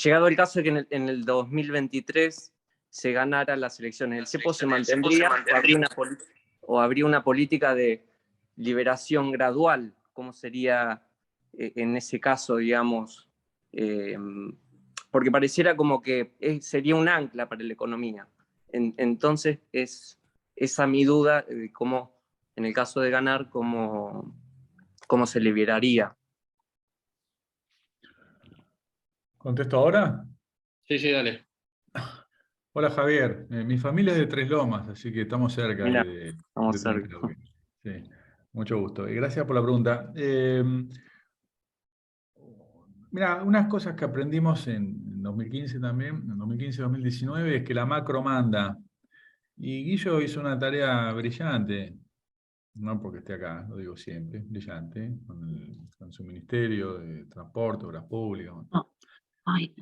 Llegado el caso de que en el 2023 se ganara las elecciones, ¿el cepo se mantendría o habría una política de liberación gradual? ¿Cómo sería en ese caso, digamos? Porque pareciera como que sería un ancla para la economía. Entonces, es esa mi duda de cómo, en el caso de ganar, cómo se liberaría. ¿Contesto ahora? Sí, sí, dale. Hola Javier, mi familia es de Tres Lomas, así que estamos cerca Mirá, de vamos a ver. Trenquelauquen. Sí, mucho gusto. Y gracias por la pregunta. Mira, unas cosas que aprendimos en 2015 también, en 2015-2019, es que la macro manda. Y Guillo hizo una tarea brillante, no porque esté acá, lo digo siempre, brillante, con su ministerio de Transporte, Obras Públicas. No. Ay,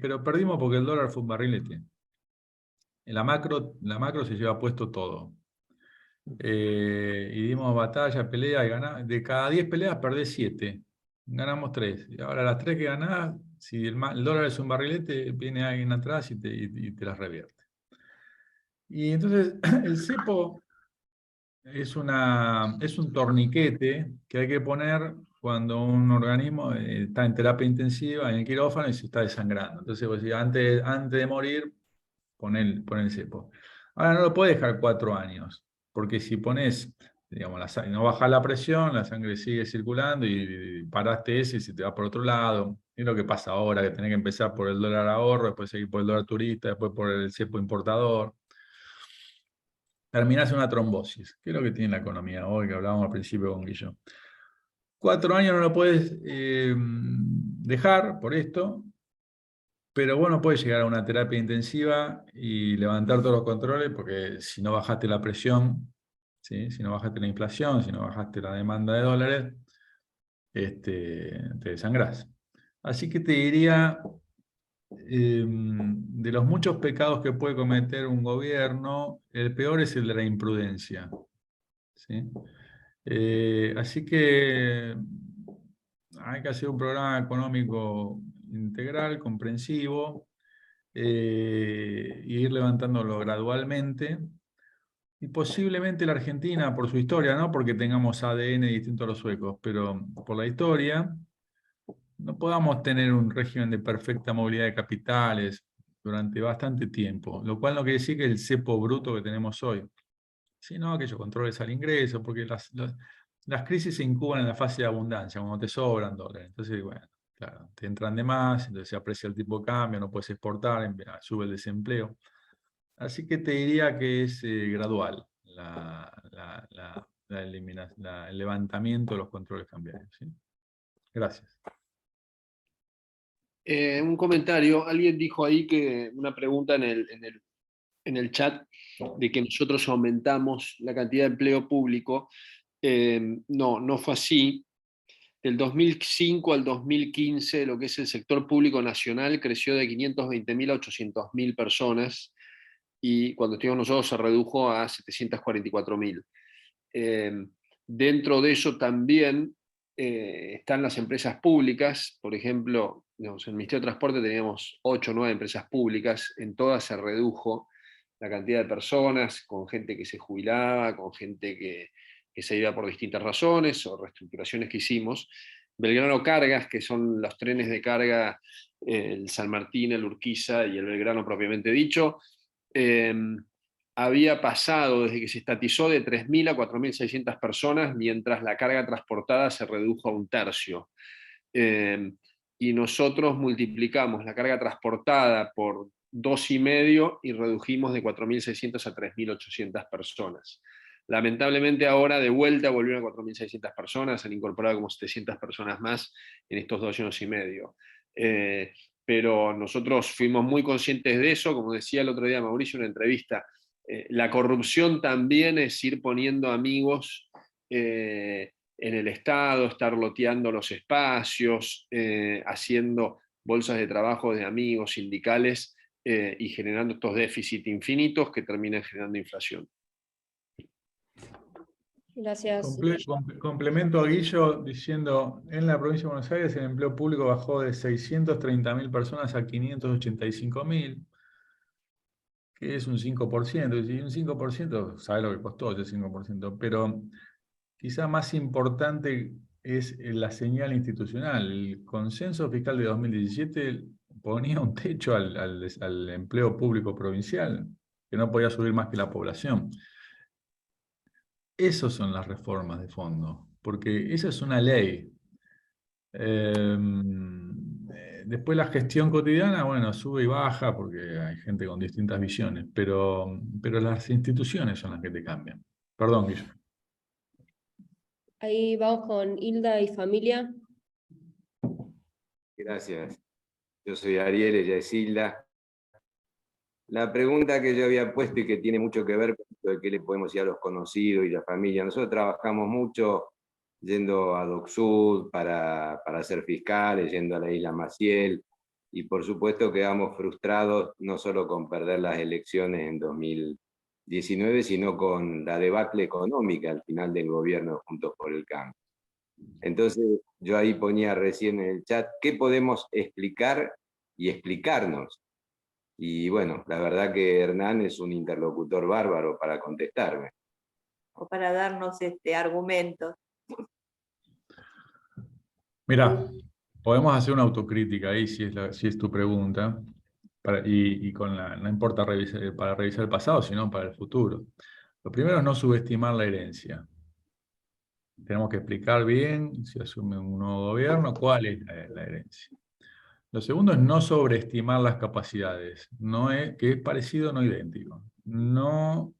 Pero perdimos porque el dólar fue un barrilete. En la macro se lleva puesto todo. Y dimos batalla, pelea, y ganamos. De cada 10 peleas perdés 7. Ganamos 3. Y ahora las 3 que ganás, si el dólar es un barrilete, viene alguien atrás y te las revierte. Y entonces el cepo es un torniquete que hay que poner cuando un organismo está en terapia intensiva, en el quirófano, y se está desangrando. Entonces, pues, antes de morir, pon el cepo. Ahora no lo puedes dejar 4 años, porque si pones, digamos, no baja la presión, la sangre sigue circulando y paraste ese y se te va por otro lado. Es lo que pasa ahora, que tenés que empezar por el dólar ahorro, después seguir por el dólar turista, después por el cepo importador. Terminás en una trombosis, que es lo que tiene la economía hoy, que hablábamos al principio con Guillo. 4 años no lo puedes dejar por esto, pero vos no puedes llegar a una terapia intensiva y levantar todos los controles, porque si no bajaste la presión, ¿sí? Si no bajaste la inflación, si no bajaste la demanda de dólares, te desangrás. Así que te diría, de los muchos pecados que puede cometer un gobierno, el peor es el de la imprudencia, ¿sí? Así que hay que hacer un programa económico integral, comprensivo, e ir levantándolo gradualmente. Y posiblemente la Argentina, por su historia, no porque tengamos ADN distinto a los suecos, pero por la historia, no podamos tener un régimen de perfecta movilidad de capitales durante bastante tiempo, lo cual no quiere decir que el cepo bruto que tenemos hoy, sino aquellos controles al ingreso, porque las crisis se incuban en la fase de abundancia, cuando te sobran dólares. Entonces, bueno, claro, te entran de más, entonces se aprecia el tipo de cambio, no puedes exportar, sube el desempleo. Así que te diría que es gradual el levantamiento de los controles cambiarios, ¿sí? Gracias. Un comentario, alguien dijo ahí que una pregunta en el chat de que nosotros aumentamos la cantidad de empleo público. No, no fue así. Del 2005 al 2015, lo que es el sector público nacional creció de 520.000 a 800.000 personas, y cuando estuvimos nosotros se redujo a 744.000. Dentro de eso también están las empresas públicas. Por ejemplo, digamos, en el Ministerio de Transporte teníamos 8 o 9 empresas públicas, en todas se redujo la cantidad de personas, con gente que se jubilaba, con gente que se iba por distintas razones o reestructuraciones que hicimos. Belgrano Cargas, que son los trenes de carga, el San Martín, el Urquiza y el Belgrano propiamente dicho, había pasado desde que se estatizó de 3.000 a 4.600 personas, mientras la carga transportada se redujo a 1/3. Y nosotros multiplicamos la carga transportada por 2,5 y redujimos de 4.600 a 3.800 personas. Lamentablemente ahora de vuelta volvieron a 4.600 personas, han incorporado como 700 personas más en estos 2 años y medio. Pero nosotros fuimos muy conscientes de eso, como decía el otro día Mauricio en una entrevista, La corrupción también es ir poniendo amigos en el Estado, estar loteando los espacios, haciendo bolsas de trabajo de amigos sindicales y generando estos déficits infinitos que terminan generando inflación. Gracias. Complemento a Guillo diciendo, en la provincia de Buenos Aires el empleo público bajó de 630.000 personas a 585.000, que es un 5%, y un 5%, sabe lo que costó ese 5%, pero quizá más importante es la señal institucional. El consenso fiscal de 2017 ponía un techo al empleo público provincial, que no podía subir más que la población. Esas son las reformas de fondo, porque esa es una ley. Después la gestión cotidiana, bueno, sube y baja porque hay gente con distintas visiones, pero las instituciones son las que te cambian. Perdón, Guillermo. Ahí vamos con Hilda y familia. Gracias. Yo soy Ariel, ella es Hilda. La pregunta que yo había puesto y que tiene mucho que ver con esto de qué le podemos decir a los conocidos y la familia. Nosotros trabajamos mucho yendo a DocSud para ser fiscales, yendo a la isla Maciel, y por supuesto quedamos frustrados no solo con perder las elecciones en 2019, sino con la debacle económica al final del gobierno Juntos por el Cambio. Entonces yo ahí ponía recién en el chat, ¿qué podemos explicar y explicarnos? Y bueno, la verdad que Hernán es un interlocutor bárbaro para contestarme. O para darnos argumentos. Mira, podemos hacer una autocrítica ahí si es tu pregunta, no importa para revisar el pasado, sino para el futuro. Lo primero es no subestimar la herencia. Tenemos que explicar bien, si asume un nuevo gobierno, cuál es la herencia. Lo segundo es no sobreestimar las capacidades, que es parecido, no idéntico. No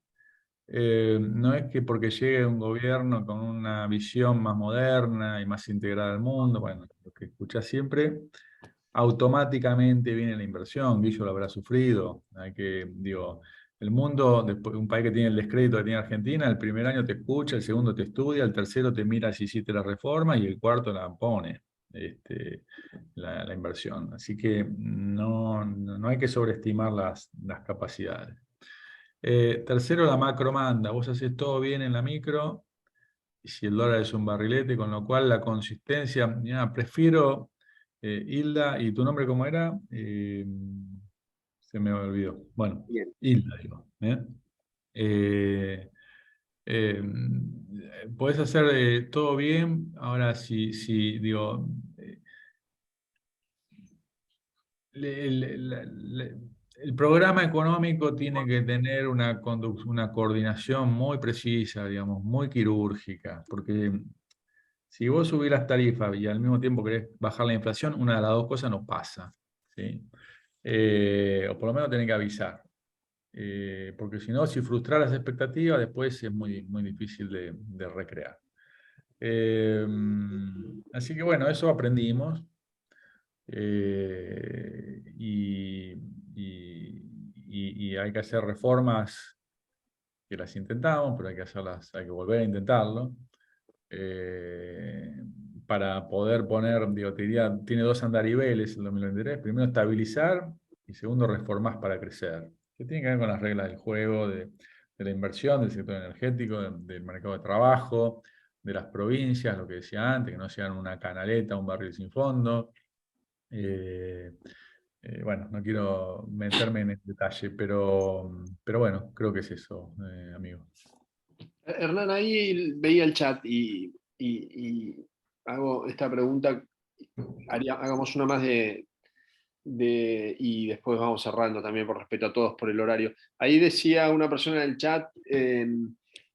es que porque llegue un gobierno con una visión más moderna y más integrada al mundo, bueno, lo que escuchás siempre, automáticamente viene la inversión. Guillo lo habrá sufrido. El mundo, después, un país que tiene el descrédito que tiene Argentina, el primer año te escucha, el segundo te estudia, el tercero te mira si hiciste la reforma y el cuarto la pone. La inversión. Así que no hay que sobreestimar las capacidades. Tercero, la macro manda. Vos haces todo bien en la micro, y si el dólar es un barrilete, con lo cual la consistencia, mira, prefiero, Hilda, ¿y tu nombre cómo era? Se me olvidó. Bueno, bien. Hilda, digo. Podés hacer todo bien. Ahora, digo, el programa económico tiene que tener una coordinación muy precisa, digamos, muy quirúrgica, porque si vos subís las tarifas y al mismo tiempo querés bajar la inflación, una de las dos cosas no pasa, ¿sí? O por lo menos tenés que avisar. Porque si no, si frustrar las expectativas, después es muy, muy difícil de recrear. Así que bueno, eso aprendimos. Y hay que hacer reformas que las intentamos, pero hay que volver a intentarlo. Para poder poner, tiene dos andariveles el 2023. Primero, estabilizar, y segundo, reformar para crecer. Que tiene que ver con las reglas del juego, de la inversión, del sector energético, del mercado de trabajo, de las provincias, lo que decía antes, que no sean una canaleta, un barril sin fondo. Bueno, no quiero meterme en el detalle, pero bueno, creo que es eso, amigo. Hernán, ahí veía el chat y hago esta pregunta, hagamos una más y después vamos cerrando también por respeto a todos por el horario. Ahí decía una persona en el chat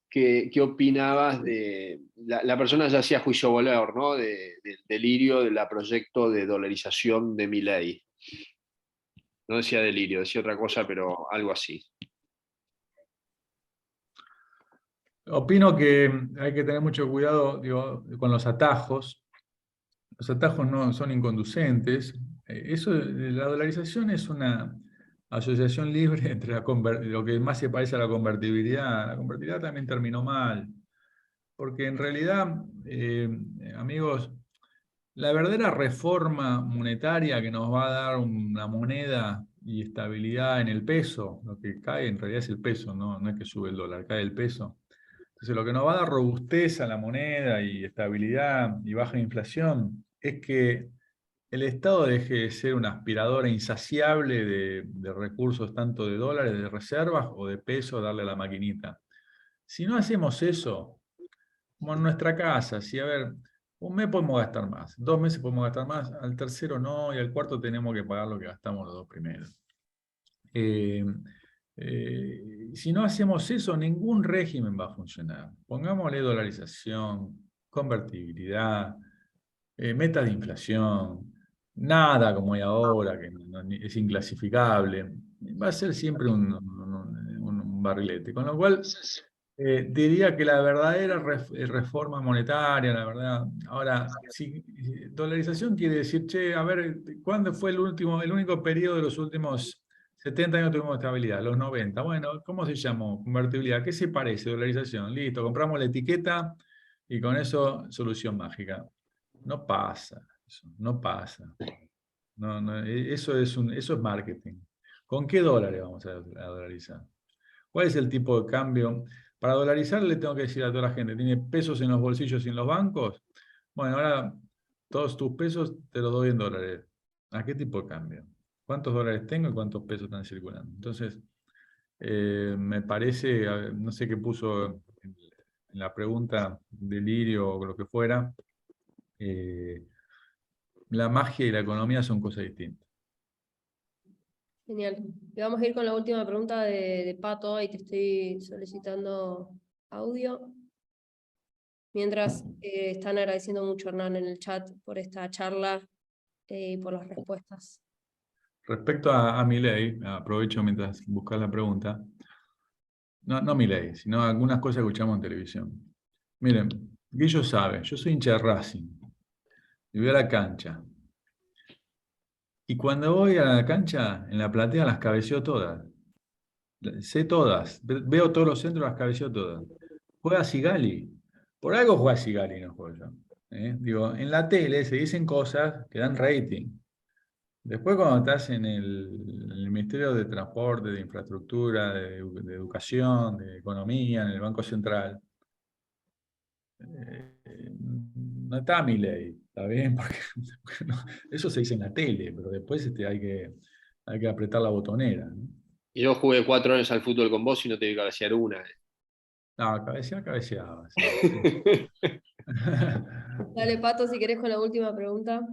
¿qué opinabas de... La persona ya hacía juicio volador, ¿no? Del delirio del proyecto de dolarización de Milei. No decía delirio, decía otra cosa, pero algo así. Opino que hay que tener mucho cuidado, con los atajos. Los atajos no son inconducentes. La dolarización es una asociación libre entre lo que más se parece a la convertibilidad. La convertibilidad también terminó mal, porque en realidad, amigos, la verdadera reforma monetaria que nos va a dar una moneda y estabilidad en el peso, lo que cae en realidad es el peso, no es que sube el dólar, cae el peso. Entonces lo que nos va a dar robustez a la moneda y estabilidad y baja inflación es que el Estado deje de ser una aspiradora insaciable de recursos, tanto de dólares, de reservas o de peso, darle a la maquinita. Si no hacemos eso, como en nuestra casa, si a ver, un mes podemos gastar más, 2 meses podemos gastar más, al tercero no, y al cuarto tenemos que pagar lo que gastamos los 2 primeros. Si no hacemos eso, ningún régimen va a funcionar. Pongámosle dolarización, convertibilidad, metas de inflación, nada como hay ahora, que es inclasificable. Va a ser siempre un barrilete. Con lo cual, diría que la verdadera reforma monetaria, la verdad, ahora, si dolarización quiere decir, che, a ver, ¿cuándo fue el único periodo de los últimos 70 años tuvimos estabilidad? Los 90. Bueno, ¿cómo se llamó? Convertibilidad. ¿Qué se parece? Dolarización. Listo, compramos la etiqueta y con eso, solución mágica. No pasa, eso, no pasa. Eso es marketing. ¿Con qué dólares vamos a dolarizar? ¿Cuál es el tipo de cambio? Para dolarizar le tengo que decir a toda la gente, ¿tiene pesos en los bolsillos y en los bancos? Bueno, ahora todos tus pesos te los doy en dólares. ¿A qué tipo de cambio? ¿Cuántos dólares tengo y cuántos pesos están circulando? Entonces, me parece, no sé qué puso en la pregunta, delirio o lo que fuera, la magia y la economía son cosas distintas. Genial. Y vamos a ir con la última pregunta de Pato, y te estoy solicitando audio. Mientras están agradeciendo mucho, Hernán, en el chat por esta charla y por las respuestas. Respecto a Milei, aprovecho mientras buscas la pregunta, no Milei, sino algunas cosas que escuchamos en televisión. Miren, Guillo sabe, yo soy hincha de Racing, y voy a la cancha. Y cuando voy a la cancha, en la platea las cabeceo todas. Sé todas, veo todos los centros, las cabeceo todas. Juega Sigali. Por algo juega Sigali, no juego yo. Digo, en la tele se dicen cosas que dan rating. Después cuando estás en el Ministerio de Transporte, de Infraestructura, de Educación, de Economía, en el Banco Central, no está Milei, ¿está bien? Porque eso se dice en la tele, pero después hay que apretar la botonera, ¿no? Y yo jugué 4 años al fútbol con vos y no te vi cabecear una. No, cabeceaba. Sí. Dale, Pato, si querés con la última pregunta.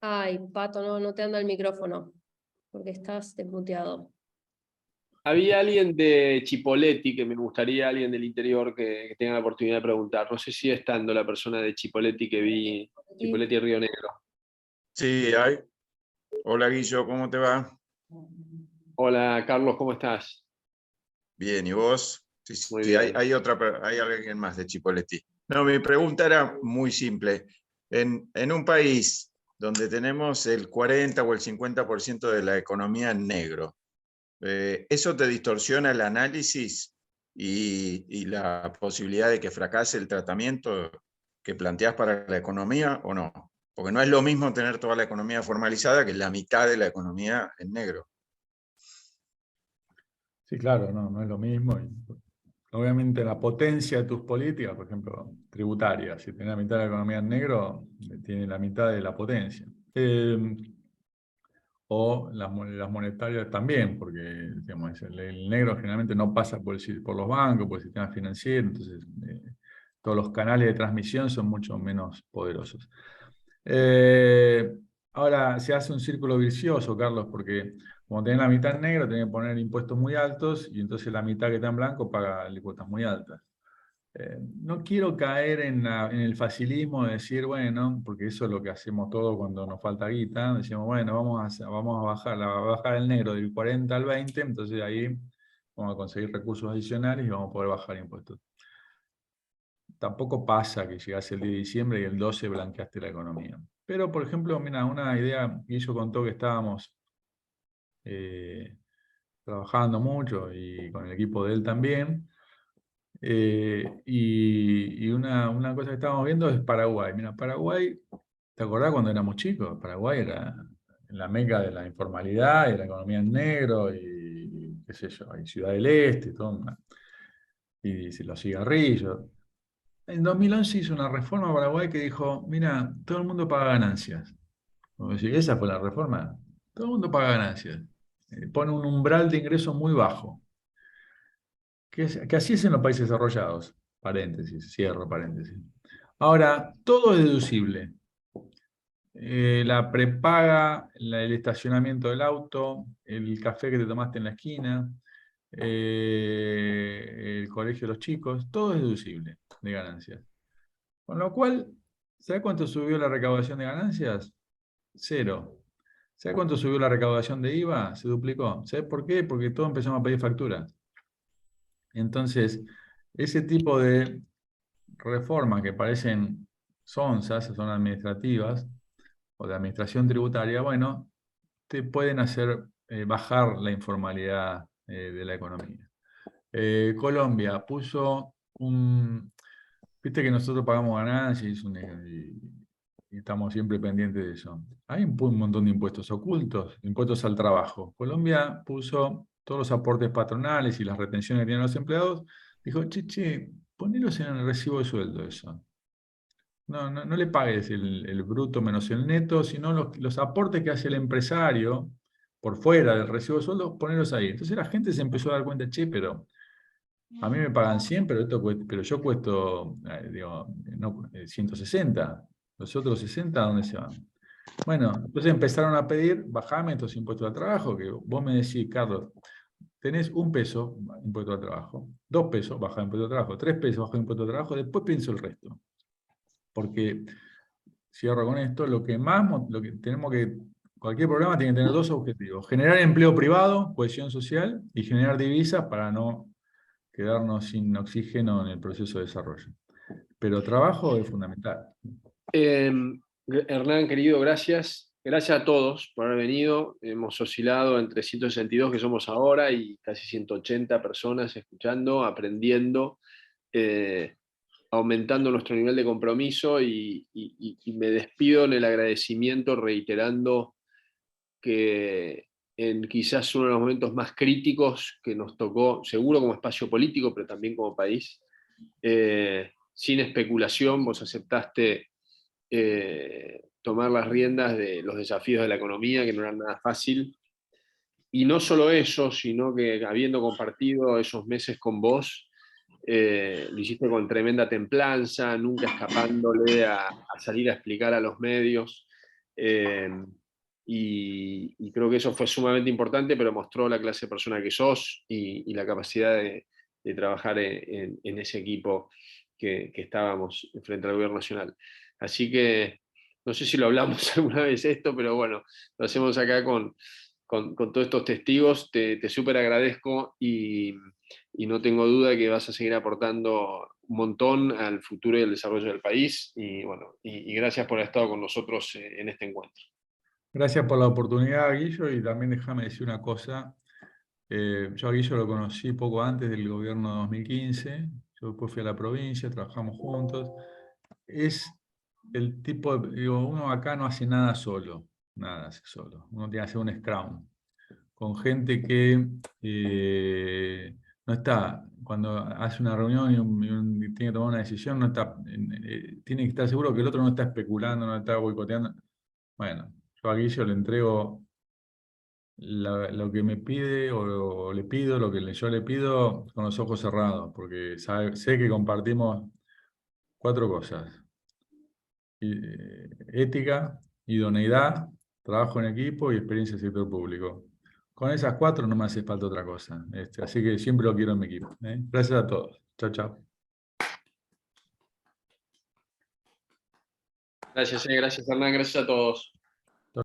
Ay, Pato, no te anda el micrófono, porque estás desmuteado. Había alguien de Chipoleti, que me gustaría, alguien del interior que tenga la oportunidad de preguntar. No sé si estando la persona de Chipoleti que vi, Chipoleti Río Negro. Sí, hay. Hola Guillo, ¿cómo te va? Hola, Carlos, ¿cómo estás? Bien, ¿y vos? Sí, Muy sí, bien. hay alguien más de Chipoleti. No, mi pregunta era muy simple. En un país donde tenemos el 40 o el 50% de la economía en negro, ¿eso te distorsiona el análisis y la posibilidad de que fracase el tratamiento que planteás para la economía o no? Porque no es lo mismo tener toda la economía formalizada que la mitad de la economía en negro. Sí, claro, no es lo mismo. Obviamente la potencia de tus políticas, por ejemplo, tributarias, si tenés la mitad de la economía en negro, tiene la mitad de la potencia. O las monetarias también, porque digamos, el negro generalmente no pasa por los bancos, por el sistema financiero, entonces todos los canales de transmisión son mucho menos poderosos. Ahora se hace un círculo vicioso, Carlos, porque como tenés la mitad en negro, tenés que poner impuestos muy altos y entonces la mitad que está en blanco paga impuestos muy altas. No quiero caer en el facilismo de decir, bueno, porque eso es lo que hacemos todos cuando nos falta guita, decimos, bueno, vamos a bajar el negro del 40 al 20, entonces ahí vamos a conseguir recursos adicionales y vamos a poder bajar impuestos. Tampoco pasa que llegase el 10 de diciembre y el 12 blanqueaste la economía. Pero, por ejemplo, mira, una idea, Guillo contó que estábamos trabajando mucho y con el equipo de él también. Y una cosa que estábamos viendo es Paraguay. Mira, Paraguay, ¿te acordás cuando éramos chicos? Paraguay era la meca de la informalidad y de la economía en negro y qué sé yo, y Ciudad del Este y todo, y los cigarrillos. En 2011 hizo una reforma a Paraguay que dijo, mira, todo el mundo paga ganancias. Como decir, esa fue la reforma. Todo el mundo paga ganancias. Pone un umbral de ingreso muy bajo. Que así es en los países desarrollados. Paréntesis, cierro paréntesis. Ahora, todo es deducible. La prepaga, el estacionamiento del auto, el café que te tomaste en la esquina, el colegio de los chicos, todo es deducible de ganancias. Con lo cual, ¿sabes cuánto subió la recaudación de ganancias? 0. ¿Sabes cuánto subió la recaudación de IVA? Se duplicó. ¿Sabes por qué? Porque todos empezamos a pedir facturas. Entonces, ese tipo de reformas que parecen sonzas, son administrativas, o de administración tributaria, bueno, te pueden hacer bajar la informalidad de la economía. Colombia puso viste que nosotros pagamos ganancias y estamos siempre pendientes de eso. Hay un montón de impuestos ocultos, impuestos al trabajo. Colombia puso todos los aportes patronales y las retenciones que tienen los empleados, dijo, che, ponelos en el recibo de sueldo eso. No le pagues el bruto menos el neto, sino los aportes que hace el empresario por fuera del recibo de sueldo, ponerlos ahí. Entonces la gente se empezó a dar cuenta, che, pero a mí me pagan 100, pero yo cuesto 160. Los otros 60, ¿a dónde se van? Bueno, entonces empezaron a pedir, bajame estos impuestos al trabajo, que vos me decís, Carlos, tenés 1 peso, impuesto al trabajo, 2 pesos, baja impuesto al trabajo, 3 pesos, baja impuesto al trabajo, después pienso el resto. Porque, cierro con esto, cualquier programa tiene que tener 2 objetivos: generar empleo privado, cohesión social, y generar divisas para no quedarnos sin oxígeno en el proceso de desarrollo. Pero trabajo es fundamental. Hernán, querido, gracias. Gracias a todos por haber venido. Hemos oscilado entre 162 que somos ahora y casi 180 personas escuchando, aprendiendo, aumentando nuestro nivel de compromiso y me despido en el agradecimiento reiterando que en quizás uno de los momentos más críticos que nos tocó, seguro como espacio político, pero también como país, sin especulación, vos aceptaste tomar las riendas de los desafíos de la economía, que no eran nada fácil. Y no solo eso, sino que habiendo compartido esos meses con vos, lo hiciste con tremenda templanza, nunca escapándole a salir a explicar a los medios. Y creo que eso fue sumamente importante, pero mostró la clase de persona que sos y la capacidad de trabajar en ese equipo que estábamos frente al gobierno nacional. Así que, no sé si lo hablamos alguna vez esto, pero bueno, lo hacemos acá con todos estos testigos. Te súper agradezco y no tengo duda que vas a seguir aportando un montón al futuro y al desarrollo del país. Y bueno, y gracias por haber estado con nosotros en este encuentro. Gracias por la oportunidad, Guillo, y también déjame decir una cosa. Yo a Guillo lo conocí poco antes del gobierno de 2015, yo después fui a la provincia, trabajamos juntos. Es el tipo uno acá no hace nada solo, nada hace solo. Uno tiene que hacer un scrum con gente que no está, cuando hace una reunión y tiene que tomar una decisión, no está, tiene que estar seguro que el otro no está especulando, no está boicoteando. Bueno, yo a Guillo le entrego lo que me pide o le pido, lo que yo le pido con los ojos cerrados, porque sé que compartimos 4 cosas: ética, idoneidad, trabajo en equipo y experiencia en el sector público. Con esas 4 no me hace falta otra cosa. Así que siempre lo quiero en mi equipo. Gracias a todos. Chao, chao. Gracias, gracias Hernán, gracias a todos.